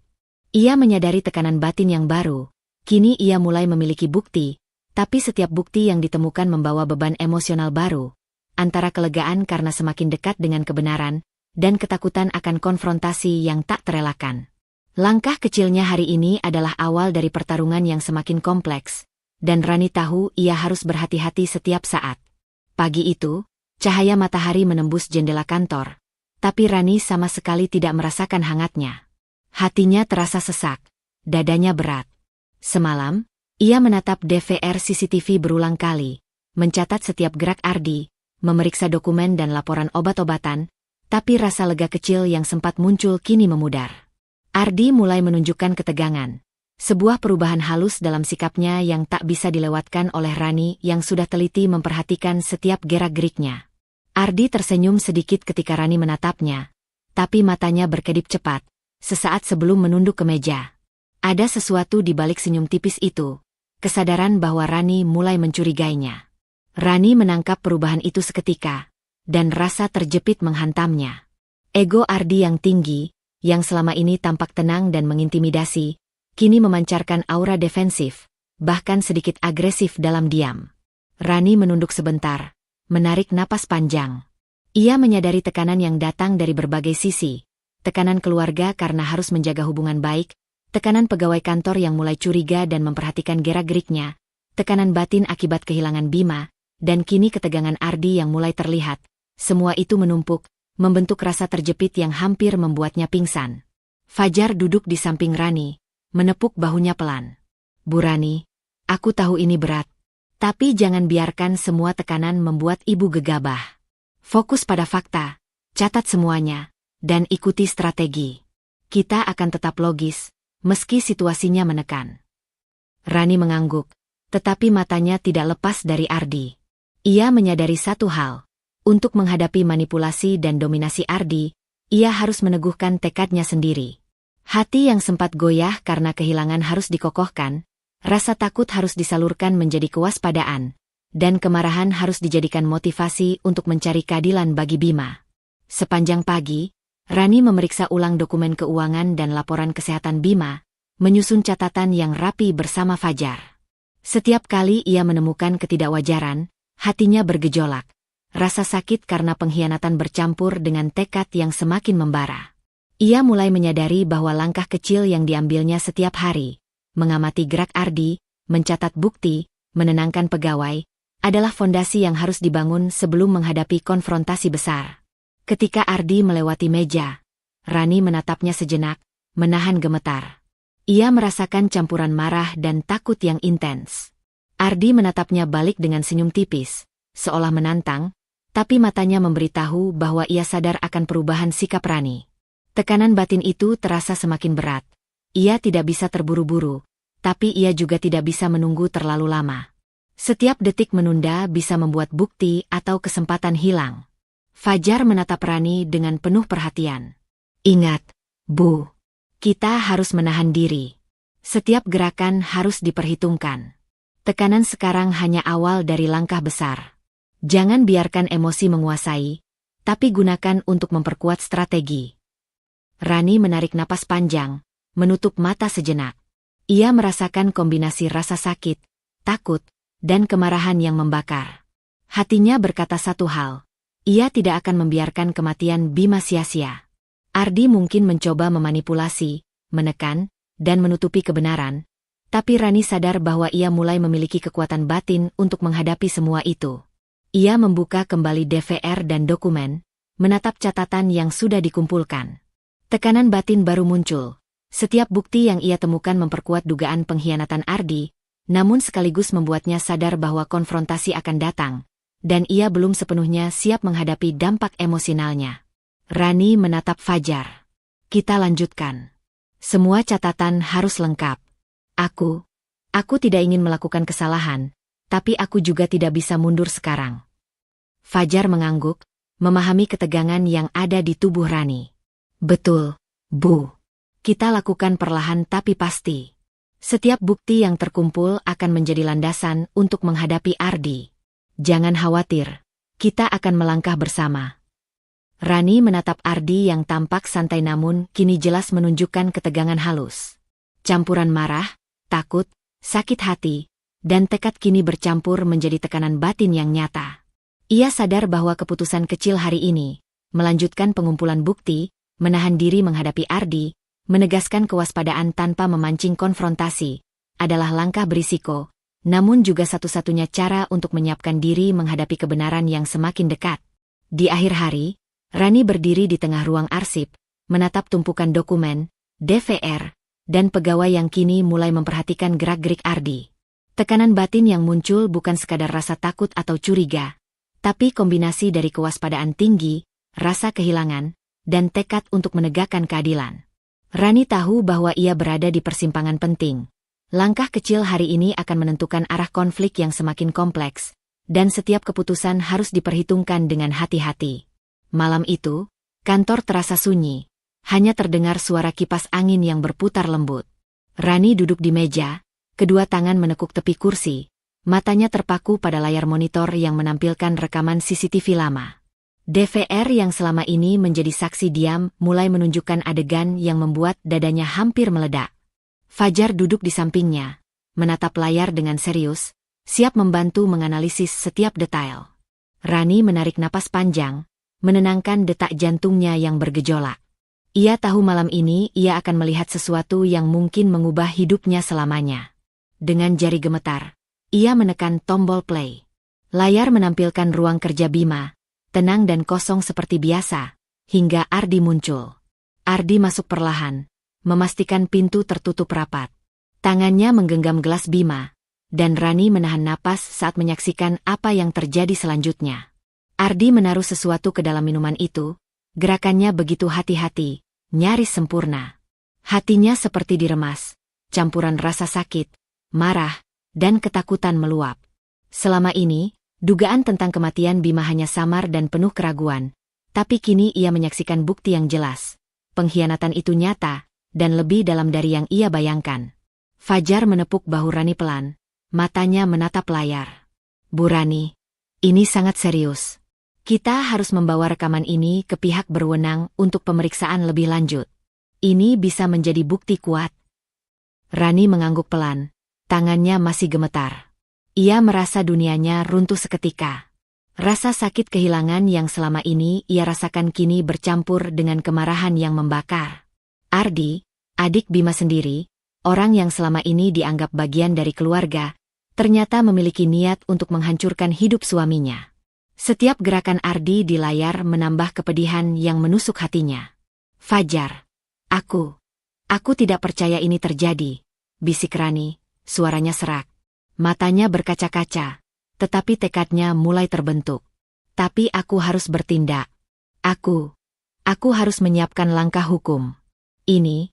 Speaker 1: Ia menyadari tekanan batin yang baru. Kini ia mulai memiliki bukti, tapi setiap bukti yang ditemukan membawa beban emosional baru, antara kelegaan karena semakin dekat dengan kebenaran, dan ketakutan akan konfrontasi yang tak terelakkan. Langkah kecilnya hari ini adalah awal dari pertarungan yang semakin kompleks, dan Rani tahu ia harus berhati-hati setiap saat. Pagi itu, cahaya matahari menembus jendela kantor, tapi Rani sama sekali tidak merasakan hangatnya. Hatinya terasa sesak, dadanya berat. Semalam, ia menatap DVR CCTV berulang kali, mencatat setiap gerak Ardi, memeriksa dokumen dan laporan obat-obatan, tapi rasa lega kecil yang sempat muncul kini memudar. Ardi mulai menunjukkan ketegangan, sebuah perubahan halus dalam sikapnya yang tak bisa dilewatkan oleh Rani yang sudah teliti memperhatikan setiap gerak-geriknya. Ardi tersenyum sedikit ketika Rani menatapnya, tapi matanya berkedip cepat, sesaat sebelum menunduk ke meja. Ada sesuatu di balik senyum tipis itu, kesadaran bahwa Rani mulai mencurigainya. Rani menangkap perubahan itu seketika, dan rasa terjepit menghantamnya. Ego Ardi yang tinggi, yang selama ini tampak tenang dan mengintimidasi, kini memancarkan aura defensif, bahkan sedikit agresif dalam diam. Rani menunduk sebentar, menarik napas panjang. Ia menyadari tekanan yang datang dari berbagai sisi, tekanan keluarga karena harus menjaga hubungan baik, tekanan pegawai kantor yang mulai curiga dan memperhatikan gerak-geriknya, tekanan batin akibat kehilangan Bima, dan kini ketegangan Ardi yang mulai terlihat. Semua itu menumpuk, membentuk rasa terjepit yang hampir membuatnya pingsan. Fajar duduk di samping Rani, menepuk bahunya pelan. "Bu Rani, aku tahu ini berat. Tapi jangan biarkan semua tekanan membuat ibu gegabah. Fokus pada fakta, catat semuanya, dan ikuti strategi. Kita akan tetap logis, meski situasinya menekan." Rani mengangguk, tetapi matanya tidak lepas dari Ardi. Ia menyadari satu hal. Untuk menghadapi manipulasi dan dominasi Ardi, ia harus meneguhkan tekadnya sendiri. Hati yang sempat goyah karena kehilangan harus dikokohkan, rasa takut harus disalurkan menjadi kewaspadaan, dan kemarahan harus dijadikan motivasi untuk mencari keadilan bagi Bima. Sepanjang pagi, Rani memeriksa ulang dokumen keuangan dan laporan kesehatan Bima, menyusun catatan yang rapi bersama Fajar. Setiap kali ia menemukan ketidakwajaran, hatinya bergejolak. Rasa sakit karena pengkhianatan bercampur dengan tekad yang semakin membara. Ia mulai menyadari bahwa langkah kecil yang diambilnya setiap hari, mengamati gerak Ardi, mencatat bukti, menenangkan pegawai, adalah fondasi yang harus dibangun sebelum menghadapi konfrontasi besar. Ketika Ardi melewati meja, Rani menatapnya sejenak, menahan gemetar. Ia merasakan campuran marah dan takut yang intens. Ardi menatapnya balik dengan senyum tipis, seolah menantang, tapi matanya memberitahu bahwa ia sadar akan perubahan sikap Rani. Tekanan batin itu terasa semakin berat. Ia tidak bisa terburu-buru, tapi ia juga tidak bisa menunggu terlalu lama. Setiap detik menunda bisa membuat bukti atau kesempatan hilang. Fajar menatap Rani dengan penuh perhatian. "Ingat, Bu, kita harus menahan diri. Setiap gerakan harus diperhitungkan. Tekanan sekarang hanya awal dari langkah besar. Jangan biarkan emosi menguasai, tapi gunakan untuk memperkuat strategi." Rani menarik napas panjang, menutup mata sejenak. Ia merasakan kombinasi rasa sakit, takut, dan kemarahan yang membakar. Hatinya berkata satu hal, ia tidak akan membiarkan kematian Bima sia-sia. Ardi mungkin mencoba memanipulasi, menekan, dan menutupi kebenaran, tapi Rani sadar bahwa ia mulai memiliki kekuatan batin untuk menghadapi semua itu. Ia membuka kembali DVR dan dokumen, menatap catatan yang sudah dikumpulkan. Tekanan batin baru muncul. Setiap bukti yang ia temukan memperkuat dugaan pengkhianatan Ardi, namun sekaligus membuatnya sadar bahwa konfrontasi akan datang, dan ia belum sepenuhnya siap menghadapi dampak emosionalnya. Rani menatap Fajar. "Kita lanjutkan. Semua catatan harus lengkap. Aku tidak ingin melakukan kesalahan, tapi aku juga tidak bisa mundur sekarang." Fajar mengangguk, memahami ketegangan yang ada di tubuh Rani. "Betul, Bu. Kita lakukan perlahan tapi pasti. Setiap bukti yang terkumpul akan menjadi landasan untuk menghadapi Ardi. Jangan khawatir, kita akan melangkah bersama." Rani menatap Ardi yang tampak santai namun kini jelas menunjukkan ketegangan halus. Campuran marah, takut, sakit hati, dan tekad kini bercampur menjadi tekanan batin yang nyata. Ia sadar bahwa keputusan kecil hari ini, melanjutkan pengumpulan bukti, menahan diri menghadapi Ardi, menegaskan kewaspadaan tanpa memancing konfrontasi, adalah langkah berisiko, namun juga satu-satunya cara untuk menyiapkan diri menghadapi kebenaran yang semakin dekat. Di akhir hari, Rani berdiri di tengah ruang arsip, menatap tumpukan dokumen, DVR, dan pegawai yang kini mulai memperhatikan gerak-gerik Ardi. Tekanan batin yang muncul bukan sekadar rasa takut atau curiga, tapi kombinasi dari kewaspadaan tinggi, rasa kehilangan, dan tekad untuk menegakkan keadilan. Rani tahu bahwa ia berada di persimpangan penting. Langkah kecil hari ini akan menentukan arah konflik yang semakin kompleks, dan setiap keputusan harus diperhitungkan dengan hati-hati. Malam itu, kantor terasa sunyi, hanya terdengar suara kipas angin yang berputar lembut. Rani duduk di meja, kedua tangan menekuk tepi kursi, matanya terpaku pada layar monitor yang menampilkan rekaman CCTV lama. DVR yang selama ini menjadi saksi diam mulai menunjukkan adegan yang membuat dadanya hampir meledak. Fajar duduk di sampingnya, menatap layar dengan serius, siap membantu menganalisis setiap detail. Rani menarik napas panjang, menenangkan detak jantungnya yang bergejolak. Ia tahu malam ini ia akan melihat sesuatu yang mungkin mengubah hidupnya selamanya. Dengan jari gemetar, ia menekan tombol play. Layar menampilkan ruang kerja Bima, tenang dan kosong seperti biasa, hingga Ardi muncul. Ardi masuk perlahan, memastikan pintu tertutup rapat. Tangannya menggenggam gelas Bima, dan Rani menahan napas saat menyaksikan apa yang terjadi selanjutnya. Ardi menaruh sesuatu ke dalam minuman itu, gerakannya begitu hati-hati, nyaris sempurna. Hatinya seperti diremas, campuran rasa sakit, marah, dan ketakutan meluap. Selama ini, dugaan tentang kematian Bima hanya samar dan penuh keraguan, tapi kini ia menyaksikan bukti yang jelas. Pengkhianatan itu nyata, dan lebih dalam dari yang ia bayangkan. Fajar menepuk bahu Rani pelan, matanya menatap layar. "Bu Rani, ini sangat serius. Kita harus membawa rekaman ini ke pihak berwenang untuk pemeriksaan lebih lanjut. Ini bisa menjadi bukti kuat." Rani mengangguk pelan, tangannya masih gemetar. Ia merasa dunianya runtuh seketika. Rasa sakit kehilangan yang selama ini ia rasakan kini bercampur dengan kemarahan yang membakar. Ardi, adik Bima sendiri, orang yang selama ini dianggap bagian dari keluarga, ternyata memiliki niat untuk menghancurkan hidup suaminya. Setiap gerakan Ardi di layar menambah kepedihan yang menusuk hatinya. "Fajar, aku tidak percaya ini terjadi," bisik Rani, suaranya serak. Matanya berkaca-kaca, tetapi tekadnya mulai terbentuk. "Tapi aku harus bertindak. Aku harus menyiapkan langkah hukum. Ini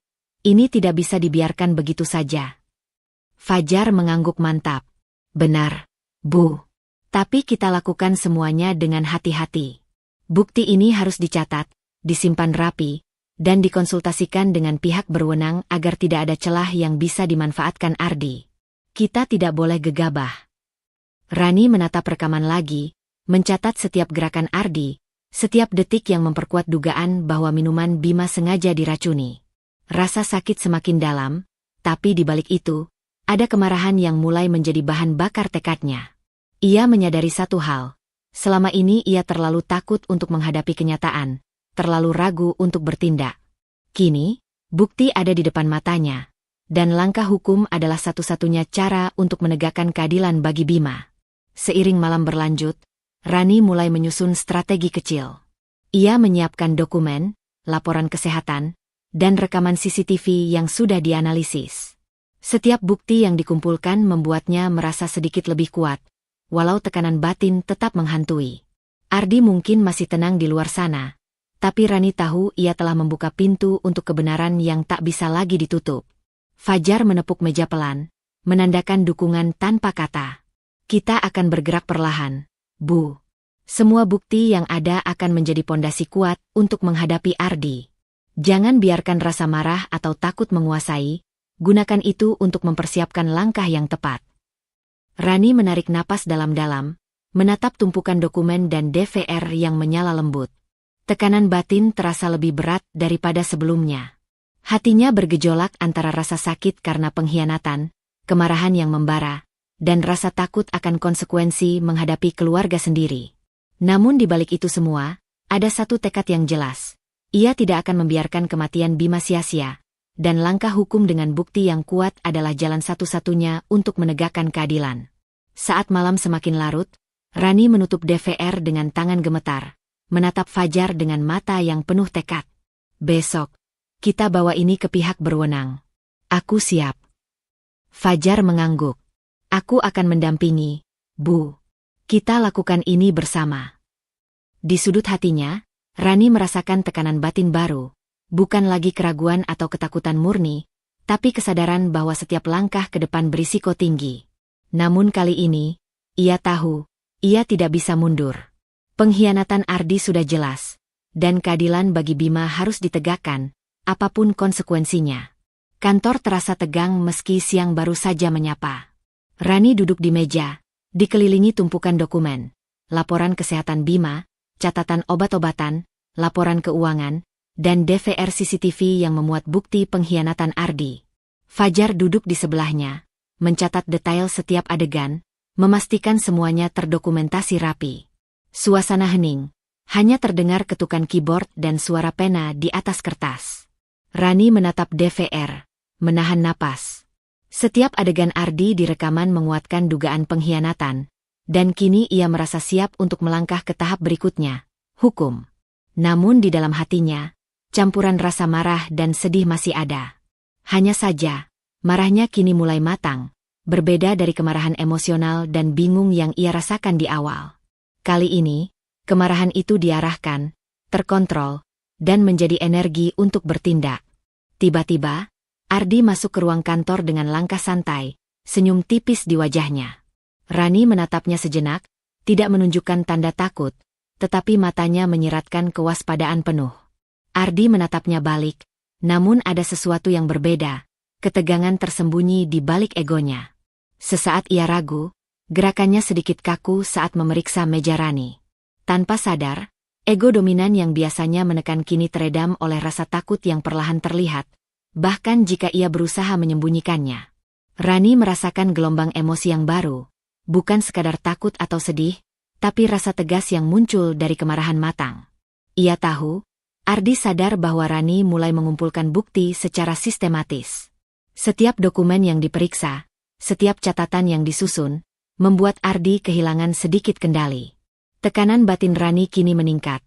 Speaker 1: tidak bisa dibiarkan begitu saja." Fajar mengangguk mantap. "Benar, Bu. Tapi kita lakukan semuanya dengan hati-hati. Bukti ini harus dicatat, disimpan rapi, dan dikonsultasikan dengan pihak berwenang agar tidak ada celah yang bisa dimanfaatkan Ardi. Kita tidak boleh gegabah." Rani menatap rekaman lagi, mencatat setiap gerakan Ardi, setiap detik yang memperkuat dugaan bahwa minuman Bima sengaja diracuni. Rasa sakit semakin dalam, tapi di balik itu, ada kemarahan yang mulai menjadi bahan bakar tekadnya. Ia menyadari satu hal, selama ini ia terlalu takut untuk menghadapi kenyataan, terlalu ragu untuk bertindak. Kini, bukti ada di depan matanya, dan langkah hukum adalah satu-satunya cara untuk menegakkan keadilan bagi Bima. Seiring malam berlanjut, Rani mulai menyusun strategi kecil. Ia menyiapkan dokumen, laporan kesehatan, dan rekaman CCTV yang sudah dianalisis. Setiap bukti yang dikumpulkan membuatnya merasa sedikit lebih kuat, walau tekanan batin tetap menghantui. Ardi mungkin masih tenang di luar sana, tapi Rani tahu ia telah membuka pintu untuk kebenaran yang tak bisa lagi ditutup. Fajar menepuk meja pelan, menandakan dukungan tanpa kata. "Kita akan bergerak perlahan, Bu. Semua bukti yang ada akan menjadi pondasi kuat untuk menghadapi Ardi. Jangan biarkan rasa marah atau takut menguasai, gunakan itu untuk mempersiapkan langkah yang tepat." Rani menarik napas dalam-dalam, menatap tumpukan dokumen dan DVR yang menyala lembut. Tekanan batin terasa lebih berat daripada sebelumnya. Hatinya bergejolak antara rasa sakit karena pengkhianatan, kemarahan yang membara, dan rasa takut akan konsekuensi menghadapi keluarga sendiri. Namun di balik itu semua, ada satu tekad yang jelas. Ia tidak akan membiarkan kematian Bima sia-sia, dan langkah hukum dengan bukti yang kuat adalah jalan satu-satunya untuk menegakkan keadilan. Saat malam semakin larut, Rani menutup DVR dengan tangan gemetar, menatap Fajar dengan mata yang penuh tekad. Besok, kita bawa ini ke pihak berwenang. Aku siap. Fajar mengangguk. Aku akan mendampingi, Bu. Kita lakukan ini bersama. Di sudut hatinya, Rani merasakan tekanan batin baru, bukan lagi keraguan atau ketakutan murni, tapi kesadaran bahwa setiap langkah ke depan berisiko tinggi. Namun kali ini, ia tahu, ia tidak bisa mundur. Pengkhianatan Ardi sudah jelas, dan keadilan bagi Bima harus ditegakkan, apapun konsekuensinya. Kantor terasa tegang meski siang baru saja menyapa. Rani duduk di meja, dikelilingi tumpukan dokumen, laporan kesehatan Bima, catatan obat-obatan, laporan keuangan, dan DVR CCTV yang memuat bukti pengkhianatan Ardi. Fajar duduk di sebelahnya, mencatat detail setiap adegan, memastikan semuanya terdokumentasi rapi. Suasana hening, hanya terdengar ketukan keyboard dan suara pena di atas kertas. Rani menatap DVR, menahan napas. Setiap adegan Ardi di rekaman menguatkan dugaan pengkhianatan, dan kini ia merasa siap untuk melangkah ke tahap berikutnya, hukum. Namun di dalam hatinya, campuran rasa marah dan sedih masih ada. Hanya saja, marahnya kini mulai matang, berbeda dari kemarahan emosional dan bingung yang ia rasakan di awal. Kali ini, kemarahan itu diarahkan, terkontrol, dan menjadi energi untuk bertindak. Tiba-tiba, Ardi masuk ke ruang kantor dengan langkah santai, senyum tipis di wajahnya. Rani menatapnya sejenak, tidak menunjukkan tanda takut, tetapi matanya menyiratkan kewaspadaan penuh. Ardi menatapnya balik, namun ada sesuatu yang berbeda, ketegangan tersembunyi di balik egonya. Sesaat ia ragu, gerakannya sedikit kaku saat memeriksa meja Rani. Tanpa sadar, ego dominan yang biasanya menekan kini teredam oleh rasa takut yang perlahan terlihat, bahkan jika ia berusaha menyembunyikannya. Rani merasakan gelombang emosi yang baru, bukan sekadar takut atau sedih, tapi rasa tegas yang muncul dari kemarahan matang. Ia tahu, Ardi sadar bahwa Rani mulai mengumpulkan bukti secara sistematis. Setiap dokumen yang diperiksa, setiap catatan yang disusun, membuat Ardi kehilangan sedikit kendali. Tekanan batin Rani kini meningkat.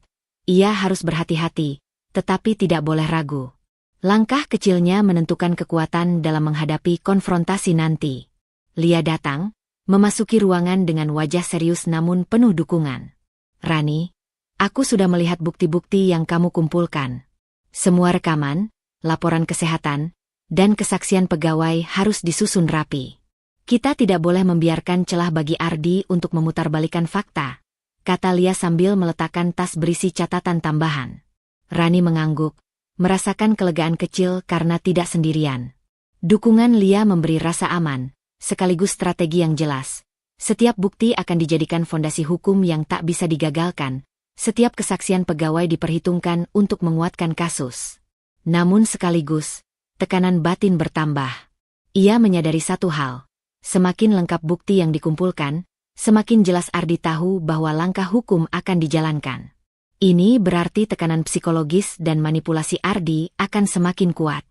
Speaker 1: Ia harus berhati-hati, tetapi tidak boleh ragu. Langkah kecilnya menentukan kekuatan dalam menghadapi konfrontasi nanti. Lia datang, memasuki ruangan dengan wajah serius namun penuh dukungan. Rani, aku sudah melihat bukti-bukti yang kamu kumpulkan. Semua rekaman, laporan kesehatan, dan kesaksian pegawai harus disusun rapi. Kita tidak boleh membiarkan celah bagi Ardi untuk memutarbalikkan fakta, kata Lia sambil meletakkan tas berisi catatan tambahan. Rani mengangguk, merasakan kelegaan kecil karena tidak sendirian. Dukungan Lia memberi rasa aman, sekaligus strategi yang jelas. Setiap bukti akan dijadikan fondasi hukum yang tak bisa digagalkan. Setiap kesaksian pegawai diperhitungkan untuk menguatkan kasus. Namun sekaligus, tekanan batin bertambah. Ia menyadari satu hal. Semakin lengkap bukti yang dikumpulkan, semakin jelas Ardi tahu bahwa langkah hukum akan dijalankan. Ini berarti tekanan psikologis dan manipulasi Ardi akan semakin kuat.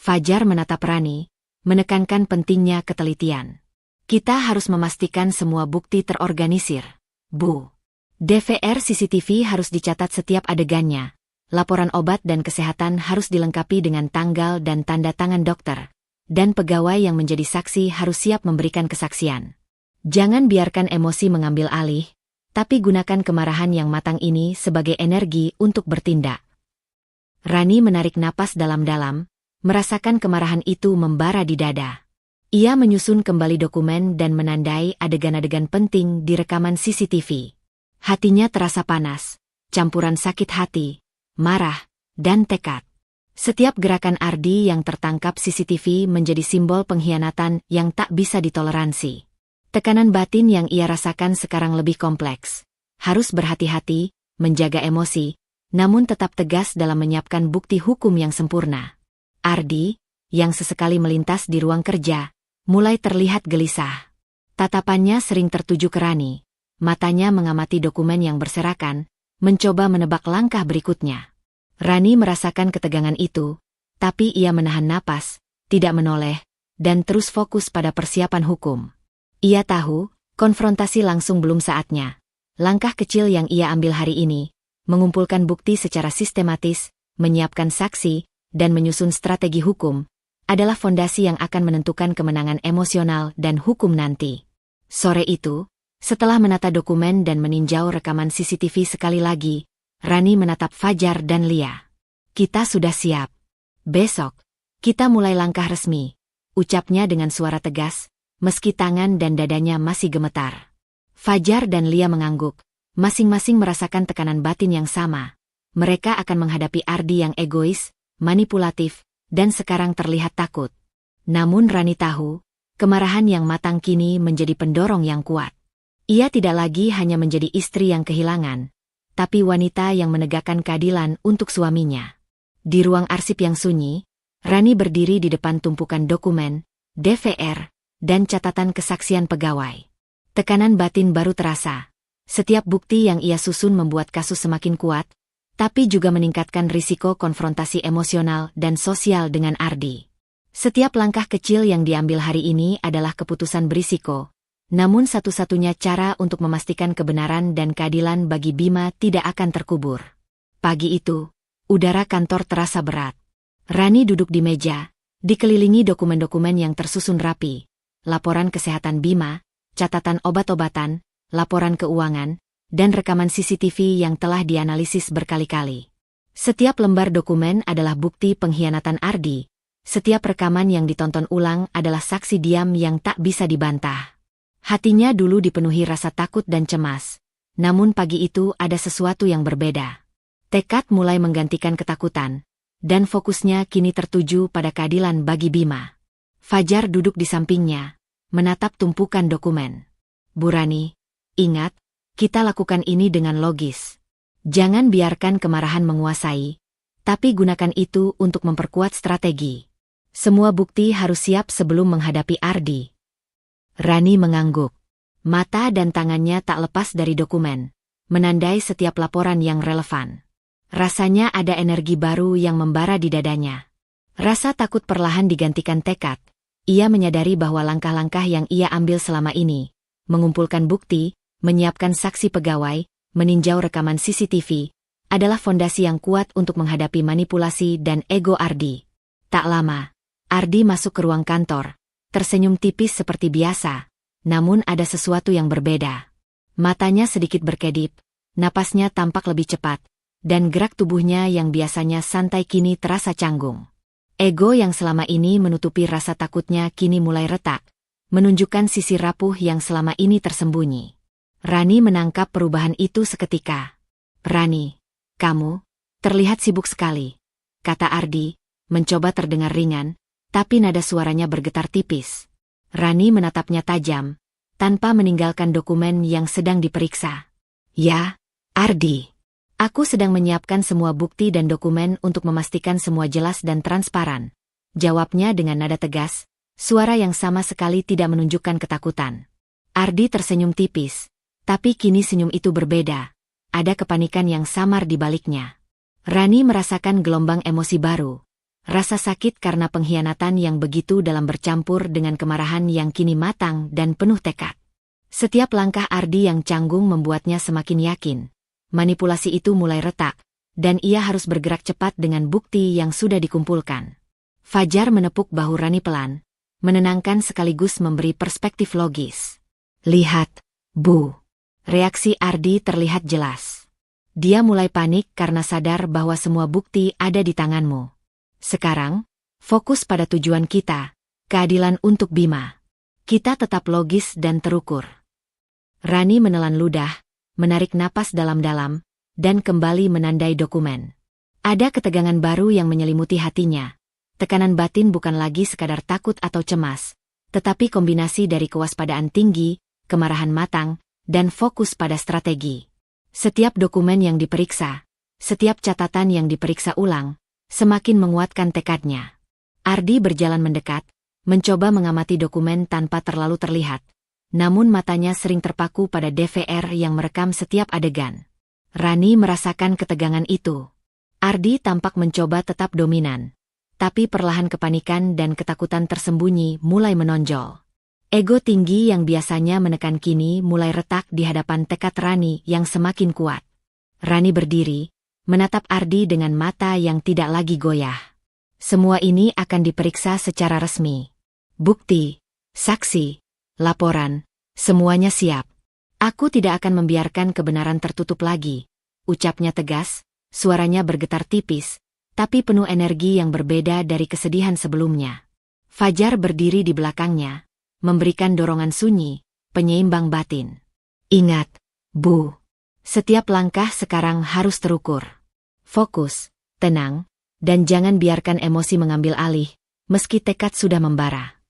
Speaker 1: Fajar menatap Rani, menekankan pentingnya ketelitian. Kita harus memastikan semua bukti terorganisir, Bu. DVR CCTV harus dicatat setiap adegannya. Laporan obat dan kesehatan harus dilengkapi dengan tanggal dan tanda tangan dokter. Dan pegawai yang menjadi saksi harus siap memberikan kesaksian. Jangan biarkan emosi mengambil alih, tapi gunakan kemarahan yang matang ini sebagai energi untuk bertindak. Rani menarik napas dalam-dalam, merasakan kemarahan itu membara di dada. Ia menyusun kembali dokumen dan menandai adegan-adegan penting di rekaman CCTV. Hatinya terasa panas, campuran sakit hati, marah, dan tekad. Setiap gerakan Ardi yang tertangkap CCTV menjadi simbol pengkhianatan yang tak bisa ditoleransi. Tekanan batin yang ia rasakan sekarang lebih kompleks. Harus berhati-hati, menjaga emosi, namun tetap tegas dalam menyiapkan bukti hukum yang sempurna. Ardi, yang sesekali melintas di ruang kerja, mulai terlihat gelisah. Tatapannya sering tertuju ke Rani. Matanya mengamati dokumen yang berserakan, mencoba menebak langkah berikutnya. Rani merasakan ketegangan itu, tapi ia menahan napas, tidak menoleh, dan terus fokus pada persiapan hukum. Ia tahu, konfrontasi langsung belum saatnya. Langkah kecil yang ia ambil hari ini, mengumpulkan bukti secara sistematis, menyiapkan saksi, dan menyusun strategi hukum, adalah fondasi yang akan menentukan kemenangan emosional dan hukum nanti. Sore itu, setelah menata dokumen dan meninjau rekaman CCTV sekali lagi, Rani menatap Fajar dan Lia. Kita sudah siap. Besok, kita mulai langkah resmi, ucapnya dengan suara tegas, meski tangan dan dadanya masih gemetar. Fajar dan Lia mengangguk, masing-masing merasakan tekanan batin yang sama. Mereka akan menghadapi Ardi yang egois, manipulatif, dan sekarang terlihat takut. Namun Rani tahu, kemarahan yang matang kini menjadi pendorong yang kuat. Ia tidak lagi hanya menjadi istri yang kehilangan, tapi wanita yang menegakkan keadilan untuk suaminya. Di ruang arsip yang sunyi, Rani berdiri di depan tumpukan dokumen, DVR, dan catatan kesaksian pegawai. Tekanan batin baru terasa. Setiap bukti yang ia susun membuat kasus semakin kuat, tapi juga meningkatkan risiko konfrontasi emosional dan sosial dengan Ardi. Setiap langkah kecil yang diambil hari ini adalah keputusan berisiko, namun satu-satunya cara untuk memastikan kebenaran dan keadilan bagi Bima tidak akan terkubur. Pagi itu, udara kantor terasa berat. Rani duduk di meja, dikelilingi dokumen-dokumen yang tersusun rapi, laporan kesehatan Bima, catatan obat-obatan, laporan keuangan, dan rekaman CCTV yang telah dianalisis berkali-kali. Setiap lembar dokumen adalah bukti pengkhianatan Ardi. Setiap rekaman yang ditonton ulang adalah saksi diam yang tak bisa dibantah. Hatinya dulu dipenuhi rasa takut dan cemas. Namun pagi itu ada sesuatu yang berbeda. Tekad mulai menggantikan ketakutan, dan fokusnya kini tertuju pada keadilan bagi Bima. Fajar duduk di sampingnya, menatap tumpukan dokumen. Bu Rani, ingat, kita lakukan ini dengan logis. Jangan biarkan kemarahan menguasai, tapi gunakan itu untuk memperkuat strategi. Semua bukti harus siap sebelum menghadapi Ardi. Rani mengangguk. Mata dan tangannya tak lepas dari dokumen, menandai setiap laporan yang relevan. Rasanya ada energi baru yang membara di dadanya. Rasa takut perlahan digantikan tekad. Ia menyadari bahwa langkah-langkah yang ia ambil selama ini, mengumpulkan bukti, menyiapkan saksi pegawai, meninjau rekaman CCTV, adalah fondasi yang kuat untuk menghadapi manipulasi dan ego Ardi. Tak lama, Ardi masuk ke ruang kantor, tersenyum tipis seperti biasa, namun ada sesuatu yang berbeda. Matanya sedikit berkedip, napasnya tampak lebih cepat, dan gerak tubuhnya yang biasanya santai kini terasa canggung. Ego yang selama ini menutupi rasa takutnya kini mulai retak, menunjukkan sisi rapuh yang selama ini tersembunyi. Rani menangkap perubahan itu seketika. Rani, kamu terlihat sibuk sekali, kata Ardi, mencoba terdengar ringan, tapi nada suaranya bergetar tipis. Rani menatapnya tajam, tanpa meninggalkan dokumen yang sedang diperiksa. Ya, Ardi. Aku sedang menyiapkan semua bukti dan dokumen untuk memastikan semua jelas dan transparan. Jawabnya dengan nada tegas, suara yang sama sekali tidak menunjukkan ketakutan. Ardi tersenyum tipis, tapi kini senyum itu berbeda. Ada kepanikan yang samar di baliknya. Rani merasakan gelombang emosi baru. Rasa sakit karena pengkhianatan yang begitu dalam bercampur dengan kemarahan yang kini matang dan penuh tekad. Setiap langkah Ardi yang canggung membuatnya semakin yakin. Manipulasi itu mulai retak, dan ia harus bergerak cepat dengan bukti yang sudah dikumpulkan. Fajar menepuk bahu Rani pelan, menenangkan sekaligus memberi perspektif logis. Lihat, Bu. Reaksi Ardi terlihat jelas. Dia mulai panik karena sadar bahwa semua bukti ada di tanganmu. Sekarang, fokus pada tujuan kita, keadilan untuk Bima. Kita tetap logis dan terukur. Rani menelan ludah, menarik napas dalam-dalam, dan kembali menandai dokumen. Ada ketegangan baru yang menyelimuti hatinya. Tekanan batin bukan lagi sekadar takut atau cemas, tetapi kombinasi dari kewaspadaan tinggi, kemarahan matang, dan fokus pada strategi. Setiap dokumen yang diperiksa, Setiap catatan yang diperiksa ulang, semakin menguatkan tekadnya. Ardi berjalan mendekat, mencoba mengamati dokumen tanpa terlalu terlihat. Namun matanya sering terpaku pada DVR yang merekam setiap adegan. Rani merasakan ketegangan itu. Ardi tampak mencoba tetap dominan. Tapi perlahan kepanikan dan ketakutan tersembunyi mulai menonjol. Ego tinggi yang biasanya menekan kini mulai retak di hadapan tekad Rani yang semakin kuat. Rani berdiri, menatap Ardi dengan mata yang tidak lagi goyah. Semua ini akan diperiksa secara resmi. Bukti, saksi, laporan, semuanya siap. Aku tidak akan membiarkan kebenaran tertutup lagi, ucapnya tegas, suaranya bergetar tipis, tapi penuh energi yang berbeda dari kesedihan sebelumnya. Fajar berdiri di belakangnya, memberikan dorongan sunyi, penyeimbang batin. Ingat, Bu, setiap langkah sekarang harus terukur. Fokus, tenang, dan jangan biarkan emosi mengambil alih, meski tekad sudah membara.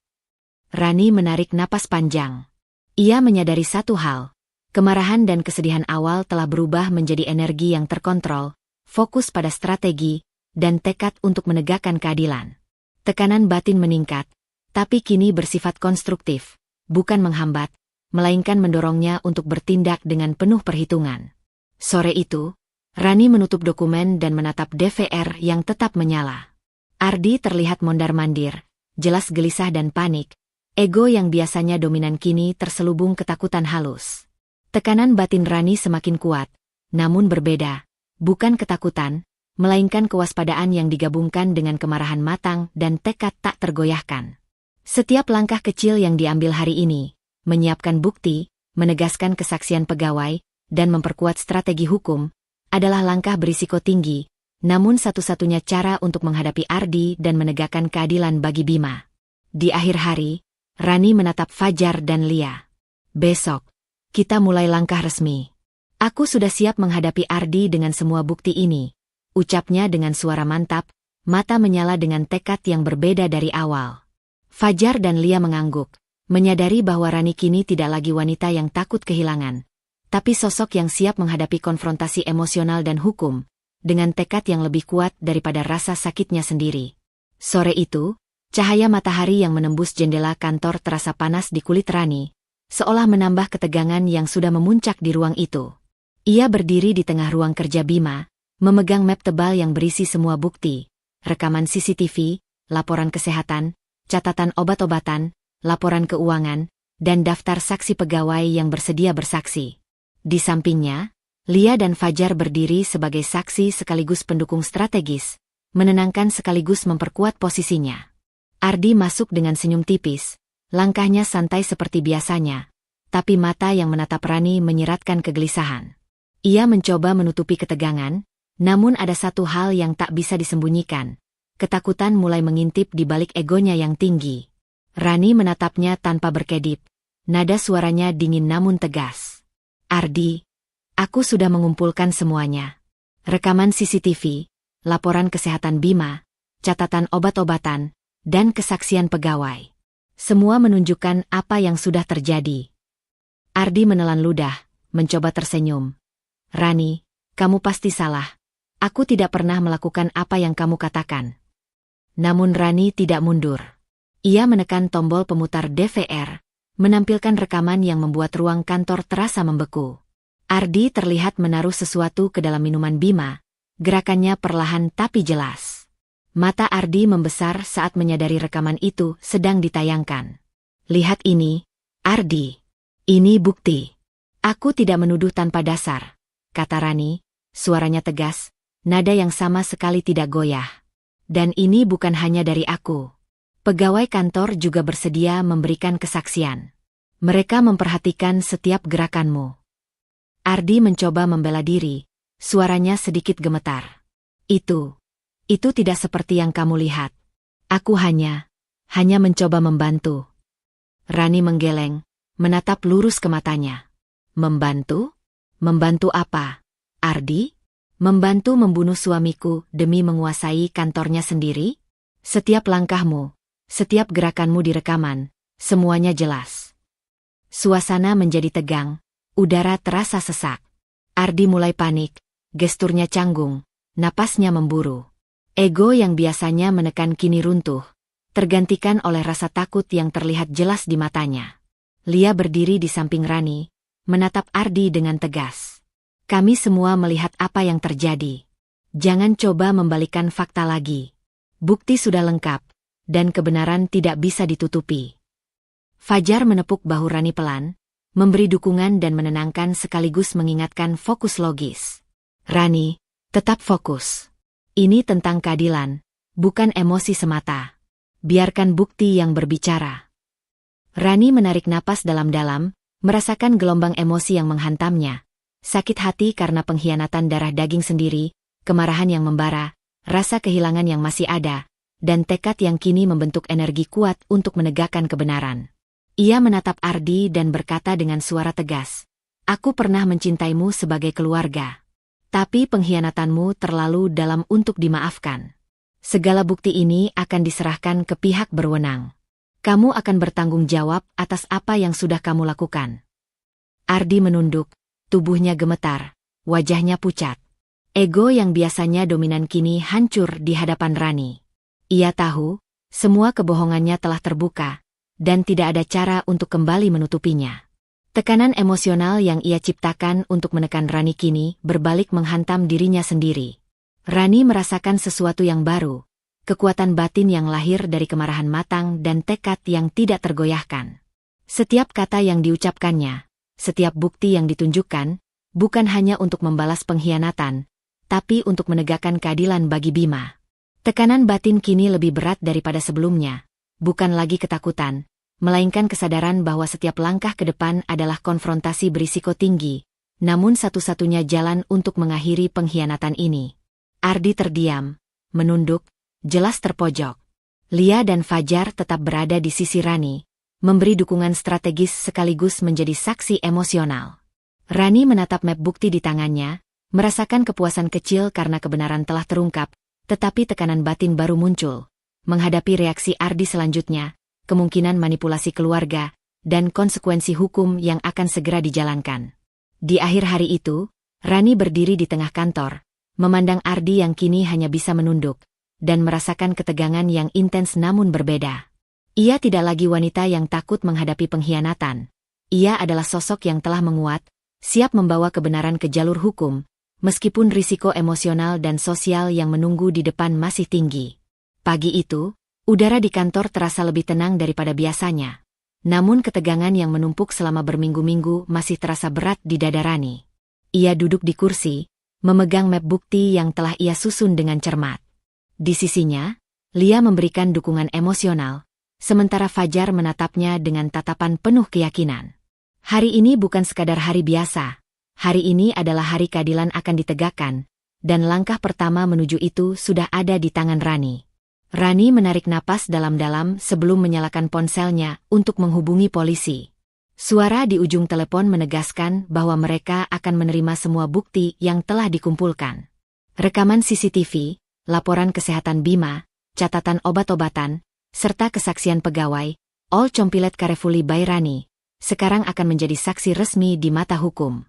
Speaker 1: Rani menarik napas panjang. Ia menyadari satu hal, kemarahan dan kesedihan awal telah berubah menjadi energi yang terkontrol, fokus pada strategi, dan tekad untuk menegakkan keadilan. Tekanan batin meningkat, tapi kini bersifat konstruktif, bukan menghambat, melainkan mendorongnya untuk bertindak dengan penuh perhitungan. Sore itu, Rani menutup dokumen dan menatap DVR yang tetap menyala. Ardi terlihat mondar-mandir, jelas gelisah dan panik. Ego yang biasanya dominan kini terselubung ketakutan halus. Tekanan batin Rani semakin kuat, namun berbeda. Bukan ketakutan, melainkan kewaspadaan yang digabungkan dengan kemarahan matang dan tekad tak tergoyahkan. Setiap langkah kecil yang diambil hari ini, menyiapkan bukti, menegaskan kesaksian pegawai, dan memperkuat strategi hukum, adalah langkah berisiko tinggi, namun satu-satunya cara untuk menghadapi Ardi dan menegakkan keadilan bagi Bima. Di akhir hari, Rani menatap Fajar dan Lia. Besok, kita mulai langkah resmi. Aku sudah siap menghadapi Ardi dengan semua bukti ini, ucapnya dengan suara mantap, mata menyala dengan tekad yang berbeda dari awal. Fajar dan Lia mengangguk, menyadari bahwa Rani kini tidak lagi wanita yang takut kehilangan, tapi sosok yang siap menghadapi konfrontasi emosional dan hukum, dengan tekad yang lebih kuat daripada rasa sakitnya sendiri. Sore itu, cahaya matahari yang menembus jendela kantor terasa panas di kulit Rani, seolah menambah ketegangan yang sudah memuncak di ruang itu. Ia berdiri di tengah ruang kerja Bima, memegang map tebal yang berisi semua bukti, rekaman CCTV, laporan kesehatan, catatan obat-obatan, laporan keuangan, dan daftar saksi pegawai yang bersedia bersaksi. Di sampingnya, Lia dan Fajar berdiri sebagai saksi sekaligus pendukung strategis, menenangkan sekaligus memperkuat posisinya. Ardi masuk dengan senyum tipis, langkahnya santai seperti biasanya, tapi mata yang menatap Rani menyeratkan kegelisahan. Ia mencoba menutupi ketegangan, namun ada satu hal yang tak bisa disembunyikan. Ketakutan mulai mengintip di balik egonya yang tinggi. Rani menatapnya tanpa berkedip, nada suaranya dingin namun tegas. Ardi, aku sudah mengumpulkan semuanya. Rekaman CCTV, laporan kesehatan Bima, catatan obat-obatan, dan kesaksian pegawai. Semua menunjukkan apa yang sudah terjadi. Ardi menelan ludah, mencoba tersenyum. Rani, kamu pasti salah. Aku tidak pernah melakukan apa yang kamu katakan. Namun Rani tidak mundur. Ia menekan tombol pemutar DVR, menampilkan rekaman yang membuat ruang kantor terasa membeku. Ardi terlihat menaruh sesuatu ke dalam minuman Bima, gerakannya perlahan tapi jelas. Mata Ardi membesar saat menyadari rekaman itu sedang ditayangkan. Lihat ini, Ardi. Ini bukti. Aku tidak menuduh tanpa dasar, kata Rani, suaranya tegas, nada yang sama sekali tidak goyah. Dan ini bukan hanya dari aku. Pegawai kantor juga bersedia memberikan kesaksian. Mereka memperhatikan setiap gerakanmu. Ardi mencoba membela diri, suaranya sedikit gemetar. Itu tidak seperti yang kamu lihat. Aku hanya mencoba membantu. Rani menggeleng, menatap lurus ke matanya. Membantu? Membantu apa, Ardi? Membantu membunuh suamiku demi menguasai kantornya sendiri? Setiap langkahmu, setiap gerakanmu di rekaman, semuanya jelas. Suasana menjadi tegang, udara terasa sesak. Ardi mulai panik, gesturnya canggung, napasnya memburu. Ego yang biasanya menekan kini runtuh, tergantikan oleh rasa takut yang terlihat jelas di matanya. Lia berdiri di samping Rani, menatap Ardi dengan tegas. Kami semua melihat apa yang terjadi. Jangan coba membalikkan fakta lagi. Bukti sudah lengkap, dan kebenaran tidak bisa ditutupi. Fajar menepuk bahu Rani pelan, memberi dukungan dan menenangkan sekaligus mengingatkan fokus logis. Rani, tetap fokus. Ini tentang keadilan, bukan emosi semata. Biarkan bukti yang berbicara. Rani menarik napas dalam-dalam, merasakan gelombang emosi yang menghantamnya. Sakit hati karena pengkhianatan darah daging sendiri, kemarahan yang membara, rasa kehilangan yang masih ada, dan tekad yang kini membentuk energi kuat untuk menegakkan kebenaran. Ia menatap Ardi dan berkata dengan suara tegas, "Aku pernah mencintaimu sebagai keluarga. Tapi pengkhianatanmu terlalu dalam untuk dimaafkan. Segala bukti ini akan diserahkan ke pihak berwenang. Kamu akan bertanggung jawab atas apa yang sudah kamu lakukan." Ardi menunduk, tubuhnya gemetar, wajahnya pucat. Ego yang biasanya dominan kini hancur di hadapan Rani. Ia tahu, semua kebohongannya telah terbuka, dan tidak ada cara untuk kembali menutupinya. Tekanan emosional yang ia ciptakan untuk menekan Rani kini berbalik menghantam dirinya sendiri. Rani merasakan sesuatu yang baru, kekuatan batin yang lahir dari kemarahan matang dan tekad yang tidak tergoyahkan. Setiap kata yang diucapkannya, setiap bukti yang ditunjukkan, bukan hanya untuk membalas pengkhianatan, tapi untuk menegakkan keadilan bagi Bima. Tekanan batin kini lebih berat daripada sebelumnya, bukan lagi ketakutan, melainkan kesadaran bahwa setiap langkah ke depan adalah konfrontasi berisiko tinggi, namun satu-satunya jalan untuk mengakhiri pengkhianatan ini. Ardi terdiam, menunduk, jelas terpojok. Lia dan Fajar tetap berada di sisi Rani, memberi dukungan strategis sekaligus menjadi saksi emosional. Rani menatap map bukti di tangannya, merasakan kepuasan kecil karena kebenaran telah terungkap, tetapi tekanan batin baru muncul. Menghadapi reaksi Ardi selanjutnya, kemungkinan manipulasi keluarga, dan konsekuensi hukum yang akan segera dijalankan. Di akhir hari itu, Rani berdiri di tengah kantor, memandang Ardi yang kini hanya bisa menunduk, dan merasakan ketegangan yang intens namun berbeda. Ia tidak lagi wanita yang takut menghadapi pengkhianatan. Ia adalah sosok yang telah menguat, siap membawa kebenaran ke jalur hukum, meskipun risiko emosional dan sosial yang menunggu di depan masih tinggi. Pagi itu, udara di kantor terasa lebih tenang daripada biasanya. Namun ketegangan yang menumpuk selama berminggu-minggu masih terasa berat di dada Rani. Ia duduk di kursi, memegang map bukti yang telah ia susun dengan cermat. Di sisinya, Lia memberikan dukungan emosional, sementara Fajar menatapnya dengan tatapan penuh keyakinan. Hari ini bukan sekadar hari biasa. Hari ini adalah hari keadilan akan ditegakkan, dan langkah pertama menuju itu sudah ada di tangan Rani. Rani menarik napas dalam-dalam sebelum menyalakan ponselnya untuk menghubungi polisi. Suara di ujung telepon menegaskan bahwa mereka akan menerima semua bukti yang telah dikumpulkan. Rekaman CCTV, laporan kesehatan Bima, catatan obat-obatan, serta kesaksian pegawai, all compilet carefully by Rani, sekarang akan menjadi saksi resmi di mata hukum.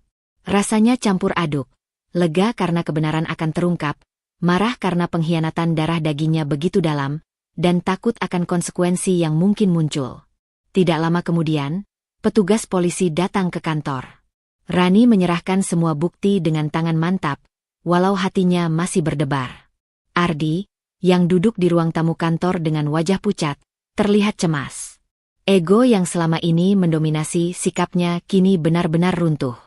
Speaker 1: Rasanya campur aduk, lega karena kebenaran akan terungkap, marah karena pengkhianatan darah dagingnya begitu dalam, dan takut akan konsekuensi yang mungkin muncul. Tidak lama kemudian, petugas polisi datang ke kantor. Rani menyerahkan semua bukti dengan tangan mantap, walau hatinya masih berdebar. Ardi, yang duduk di ruang tamu kantor dengan wajah pucat, terlihat cemas. Ego yang selama ini mendominasi sikapnya kini benar-benar runtuh.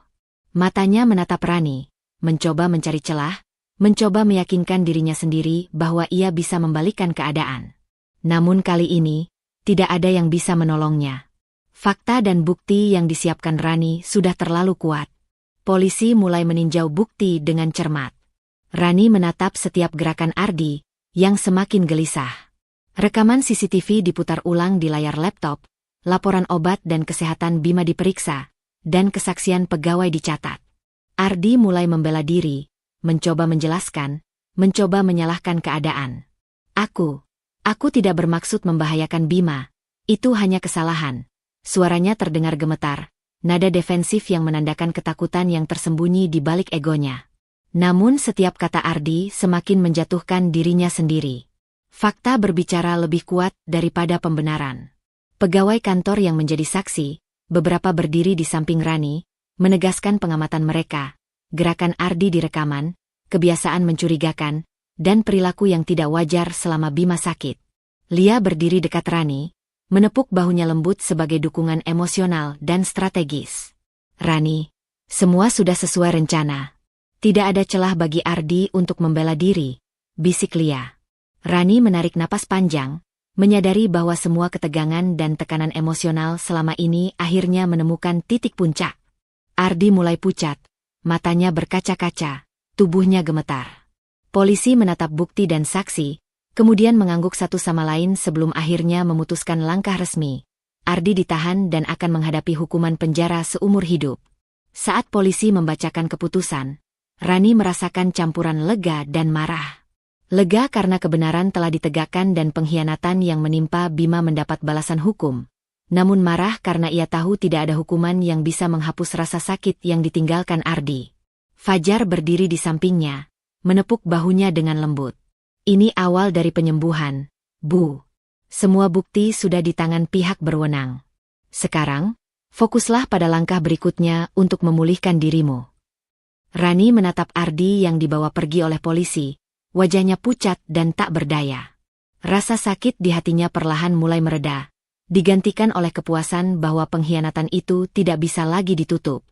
Speaker 1: Matanya menatap Rani, mencoba mencari celah, mencoba meyakinkan dirinya sendiri bahwa ia bisa membalikkan keadaan. Namun kali ini, tidak ada yang bisa menolongnya. Fakta dan bukti yang disiapkan Rani sudah terlalu kuat. Polisi mulai meninjau bukti dengan cermat. Rani menatap setiap gerakan Ardi, yang semakin gelisah. Rekaman CCTV diputar ulang di layar laptop, laporan obat dan kesehatan Bima diperiksa, dan kesaksian pegawai dicatat. Ardi mulai membela diri, mencoba menjelaskan, mencoba menyalahkan keadaan. Aku tidak bermaksud membahayakan Bima, itu hanya kesalahan. Suaranya terdengar gemetar, nada defensif yang menandakan ketakutan yang tersembunyi di balik egonya. Namun setiap kata Ardi semakin menjatuhkan dirinya sendiri. Fakta berbicara lebih kuat daripada pembenaran. Pegawai kantor yang menjadi saksi, beberapa berdiri di samping Rani, menegaskan pengamatan mereka. Gerakan Ardi di rekaman, kebiasaan mencurigakan, dan perilaku yang tidak wajar selama Bima sakit. Lia berdiri dekat Rani, menepuk bahunya lembut sebagai dukungan emosional dan strategis. Rani, semua sudah sesuai rencana. Tidak ada celah bagi Ardi untuk membela diri, bisik Lia. Rani menarik napas panjang, menyadari bahwa semua ketegangan dan tekanan emosional selama ini akhirnya menemukan titik puncak. Ardi mulai pucat, matanya berkaca-kaca, tubuhnya gemetar. Polisi menatap bukti dan saksi, kemudian mengangguk satu sama lain sebelum akhirnya memutuskan langkah resmi. Ardi ditahan dan akan menghadapi hukuman penjara seumur hidup. Saat polisi membacakan keputusan, Rani merasakan campuran lega dan marah. Lega karena kebenaran telah ditegakkan dan pengkhianatan yang menimpa Bima mendapat balasan hukum. Namun marah karena ia tahu tidak ada hukuman yang bisa menghapus rasa sakit yang ditinggalkan Ardi. Fajar berdiri di sampingnya, menepuk bahunya dengan lembut. Ini awal dari penyembuhan, Bu. Semua bukti sudah di tangan pihak berwenang. Sekarang, fokuslah pada langkah berikutnya untuk memulihkan dirimu. Rani menatap Ardi yang dibawa pergi oleh polisi, wajahnya pucat dan tak berdaya. Rasa sakit di hatinya perlahan mulai mereda, digantikan oleh kepuasan bahwa pengkhianatan itu tidak bisa lagi ditutup.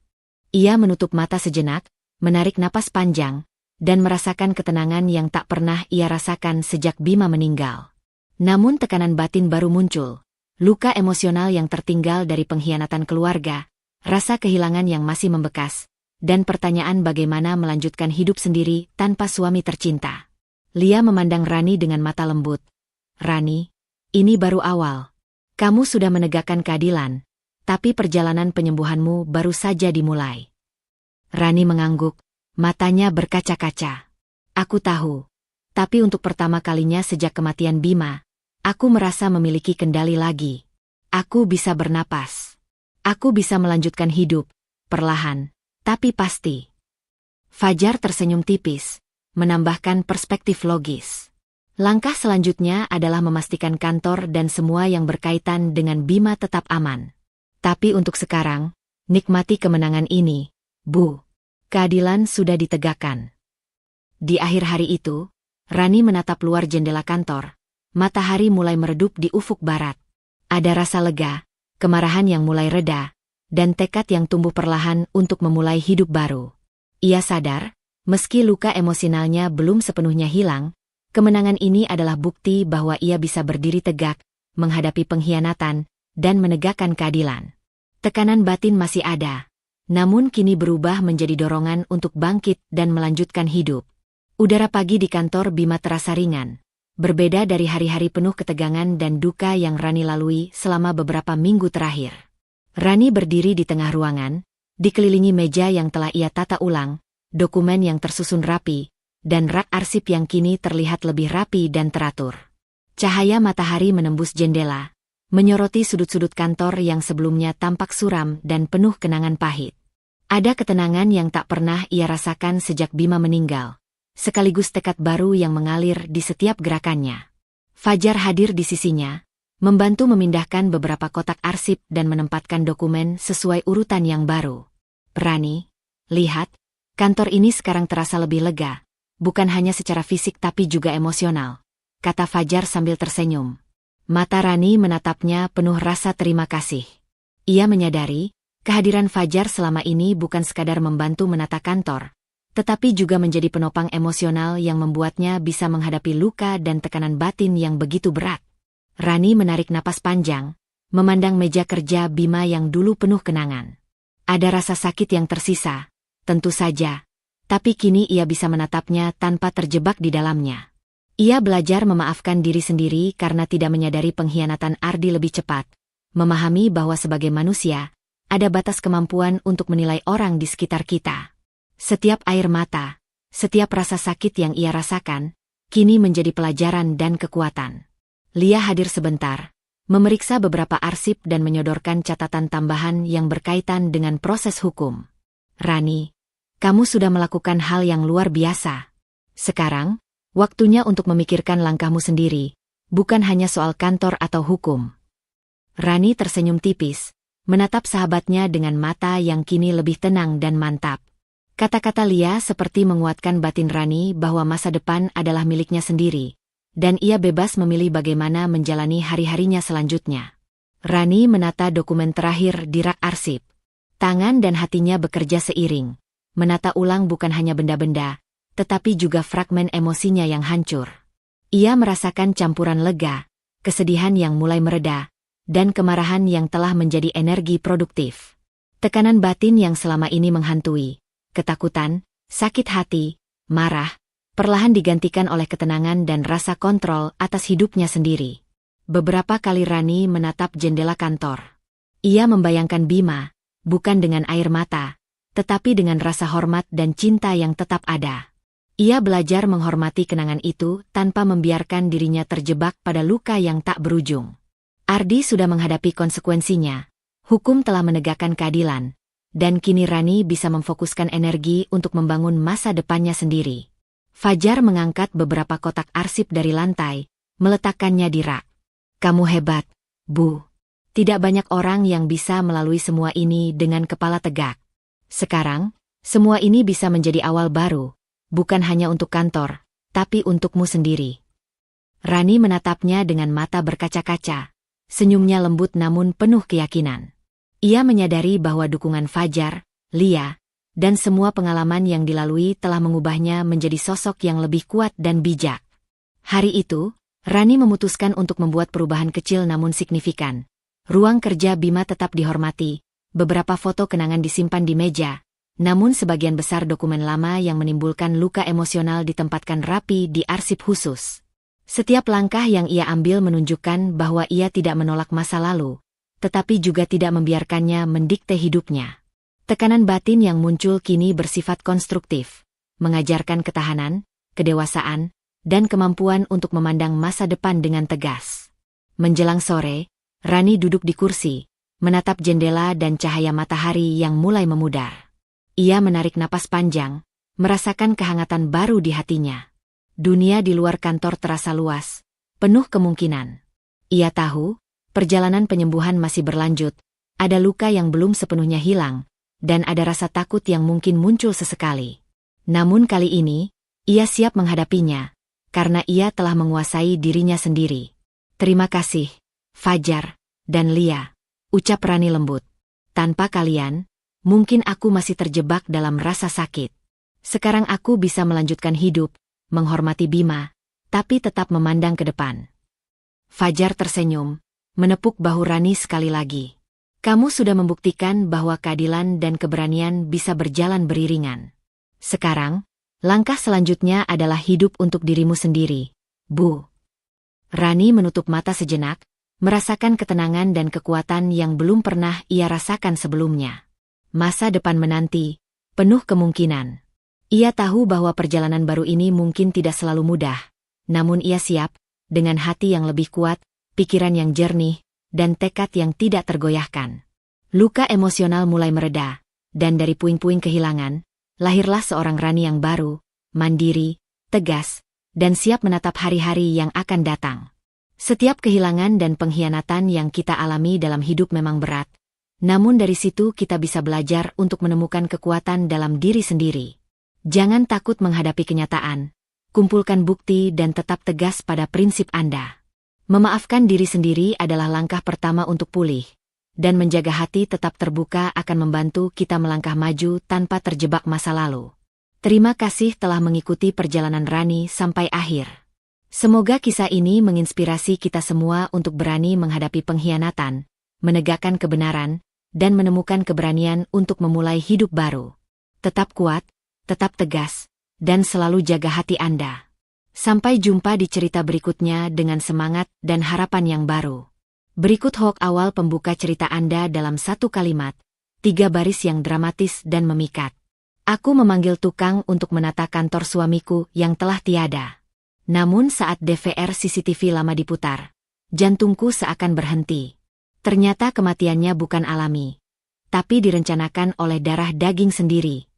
Speaker 1: Ia menutup mata sejenak, menarik napas panjang, dan merasakan ketenangan yang tak pernah ia rasakan sejak Bima meninggal. Namun tekanan batin baru muncul, luka emosional yang tertinggal dari pengkhianatan keluarga, rasa kehilangan yang masih membekas, dan pertanyaan bagaimana melanjutkan hidup sendiri tanpa suami tercinta. Lia memandang Rani dengan mata lembut. Rani, ini baru awal. Kamu sudah menegakkan keadilan, tapi perjalanan penyembuhanmu baru saja dimulai. Rani mengangguk. Matanya berkaca-kaca. Aku tahu. Tapi untuk pertama kalinya sejak kematian Bima, aku merasa memiliki kendali lagi. Aku bisa bernapas. Aku bisa melanjutkan hidup, perlahan, tapi pasti. Fajar tersenyum tipis, menambahkan perspektif logis. Langkah selanjutnya adalah memastikan kantor dan semua yang berkaitan dengan Bima tetap aman. Tapi untuk sekarang, nikmati kemenangan ini, Bu. Keadilan sudah ditegakkan. Di akhir hari itu, Rani menatap luar jendela kantor. Matahari mulai meredup di ufuk barat. Ada rasa lega, kemarahan yang mulai reda, dan tekad yang tumbuh perlahan untuk memulai hidup baru. Ia sadar, meski luka emosionalnya belum sepenuhnya hilang, kemenangan ini adalah bukti bahwa ia bisa berdiri tegak, menghadapi pengkhianatan, dan menegakkan keadilan. Tekanan batin masih ada. Namun kini berubah menjadi dorongan untuk bangkit dan melanjutkan hidup. Udara pagi di kantor Bima terasa ringan. Berbeda dari hari-hari penuh ketegangan dan duka yang Rani lalui selama beberapa minggu terakhir. Rani berdiri di tengah ruangan, dikelilingi meja yang telah ia tata ulang, dokumen yang tersusun rapi, dan rak arsip yang kini terlihat lebih rapi dan teratur. Cahaya matahari menembus jendela, menyoroti sudut-sudut kantor yang sebelumnya tampak suram dan penuh kenangan pahit. Ada ketenangan yang tak pernah ia rasakan sejak Bima meninggal, sekaligus tekad baru yang mengalir di setiap gerakannya. Fajar hadir di sisinya, membantu memindahkan beberapa kotak arsip dan menempatkan dokumen sesuai urutan yang baru. Rani, lihat, kantor ini sekarang terasa lebih lega, bukan hanya secara fisik tapi juga emosional, kata Fajar sambil tersenyum. Mata Rani menatapnya penuh rasa terima kasih. Ia menyadari, kehadiran Fajar selama ini bukan sekadar membantu menata kantor, tetapi juga menjadi penopang emosional yang membuatnya bisa menghadapi luka dan tekanan batin yang begitu berat. Rani menarik napas panjang, memandang meja kerja Bima yang dulu penuh kenangan. Ada rasa sakit yang tersisa, tentu saja, tapi kini ia bisa menatapnya tanpa terjebak di dalamnya. Ia belajar memaafkan diri sendiri karena tidak menyadari pengkhianatan Ardi lebih cepat, memahami bahwa sebagai manusia, ada batas kemampuan untuk menilai orang di sekitar kita. Setiap air mata, setiap rasa sakit yang ia rasakan, kini menjadi pelajaran dan kekuatan. Lia hadir sebentar, memeriksa beberapa arsip dan menyodorkan catatan tambahan yang berkaitan dengan proses hukum. Rani, Kamu sudah melakukan hal yang luar biasa. Sekarang, waktunya untuk memikirkan langkahmu sendiri, bukan hanya soal kantor atau hukum. Rani tersenyum tipis, menatap sahabatnya dengan mata yang kini lebih tenang dan mantap. Kata-kata Lia seperti menguatkan batin Rani bahwa masa depan adalah miliknya sendiri, dan ia bebas memilih bagaimana menjalani hari-harinya selanjutnya. Rani menata dokumen terakhir di rak arsip. Tangan dan hatinya bekerja seiring. Menata ulang bukan hanya benda-benda, tetapi juga fragmen emosinya yang hancur. Ia merasakan campuran lega, kesedihan yang mulai mereda, dan kemarahan yang telah menjadi energi produktif. Tekanan batin yang selama ini menghantui, ketakutan, sakit hati, marah, perlahan digantikan oleh ketenangan dan rasa kontrol atas hidupnya sendiri. Beberapa kali Rani menatap jendela kantor. Ia membayangkan Bima, bukan dengan air mata, tetapi dengan rasa hormat dan cinta yang tetap ada. Ia belajar menghormati kenangan itu tanpa membiarkan dirinya terjebak pada luka yang tak berujung. Ardi sudah menghadapi konsekuensinya. Hukum telah menegakkan keadilan, dan kini Rani bisa memfokuskan energi untuk membangun masa depannya sendiri. Fajar mengangkat beberapa kotak arsip dari lantai, meletakkannya di rak. Kamu hebat, Bu. Tidak banyak orang yang bisa melalui semua ini dengan kepala tegak. Sekarang, semua ini bisa menjadi awal baru, bukan hanya untuk kantor, tapi untukmu sendiri. Rani menatapnya dengan mata berkaca-kaca, senyumnya lembut namun penuh keyakinan. Ia menyadari bahwa dukungan Fajar, Lia, dan semua pengalaman yang dilalui telah mengubahnya menjadi sosok yang lebih kuat dan bijak. Hari itu, Rani memutuskan untuk membuat perubahan kecil namun signifikan. Ruang kerja Bima tetap dihormati. Beberapa foto kenangan disimpan di meja, namun sebagian besar dokumen lama yang menimbulkan luka emosional ditempatkan rapi di arsip khusus. Setiap langkah yang ia ambil menunjukkan bahwa ia tidak menolak masa lalu, tetapi juga tidak membiarkannya mendikte hidupnya. Tekanan batin yang muncul kini bersifat konstruktif, mengajarkan ketahanan, kedewasaan, dan kemampuan untuk memandang masa depan dengan tegas. Menjelang sore, Rani duduk di kursi, menatap jendela dan cahaya matahari yang mulai memudar. Ia menarik napas panjang, merasakan kehangatan baru di hatinya. Dunia di luar kantor terasa luas, penuh kemungkinan. Ia tahu, perjalanan penyembuhan masih berlanjut, ada luka yang belum sepenuhnya hilang, dan ada rasa takut yang mungkin muncul sesekali. Namun kali ini, ia siap menghadapinya, karena ia telah menguasai dirinya sendiri. Terima kasih, Fajar, dan Lia. Ucap Rani lembut. Tanpa kalian, mungkin aku masih terjebak dalam rasa sakit. Sekarang aku bisa melanjutkan hidup, menghormati Bima, tapi tetap memandang ke depan. Fajar tersenyum, menepuk bahu Rani sekali lagi. Kamu sudah membuktikan bahwa keadilan dan keberanian bisa berjalan beriringan. Sekarang, langkah selanjutnya adalah hidup untuk dirimu sendiri, Bu. Rani menutup mata sejenak, merasakan ketenangan dan kekuatan yang belum pernah ia rasakan sebelumnya. Masa depan menanti, penuh kemungkinan. Ia tahu bahwa perjalanan baru ini mungkin tidak selalu mudah, namun ia siap, dengan hati yang lebih kuat, pikiran yang jernih, dan tekad yang tidak tergoyahkan. Luka emosional mulai mereda, dan dari puing-puing kehilangan, lahirlah seorang Rani yang baru, mandiri, tegas, dan siap menatap hari-hari yang akan datang. Setiap kehilangan dan pengkhianatan yang kita alami dalam hidup memang berat, namun dari situ kita bisa belajar untuk menemukan kekuatan dalam diri sendiri. Jangan takut menghadapi kenyataan, kumpulkan bukti dan tetap tegas pada prinsip Anda. Memaafkan diri sendiri adalah langkah pertama untuk pulih, dan menjaga hati tetap terbuka akan membantu kita melangkah maju tanpa terjebak masa lalu. Terima kasih telah mengikuti perjalanan Rani sampai akhir. Semoga kisah ini menginspirasi kita semua untuk berani menghadapi pengkhianatan, menegakkan kebenaran, dan menemukan keberanian untuk memulai hidup baru. Tetap kuat, tetap tegas, dan selalu jaga hati Anda. Sampai jumpa di cerita berikutnya dengan semangat dan harapan yang baru. Berikut hoax awal pembuka cerita Anda dalam satu kalimat, 3 baris yang dramatis dan memikat. Aku memanggil tukang untuk menata kantor suamiku yang telah tiada. Namun saat DVR CCTV lama diputar, jantungku seakan berhenti. Ternyata kematiannya bukan alami, tapi direncanakan oleh darah daging sendiri.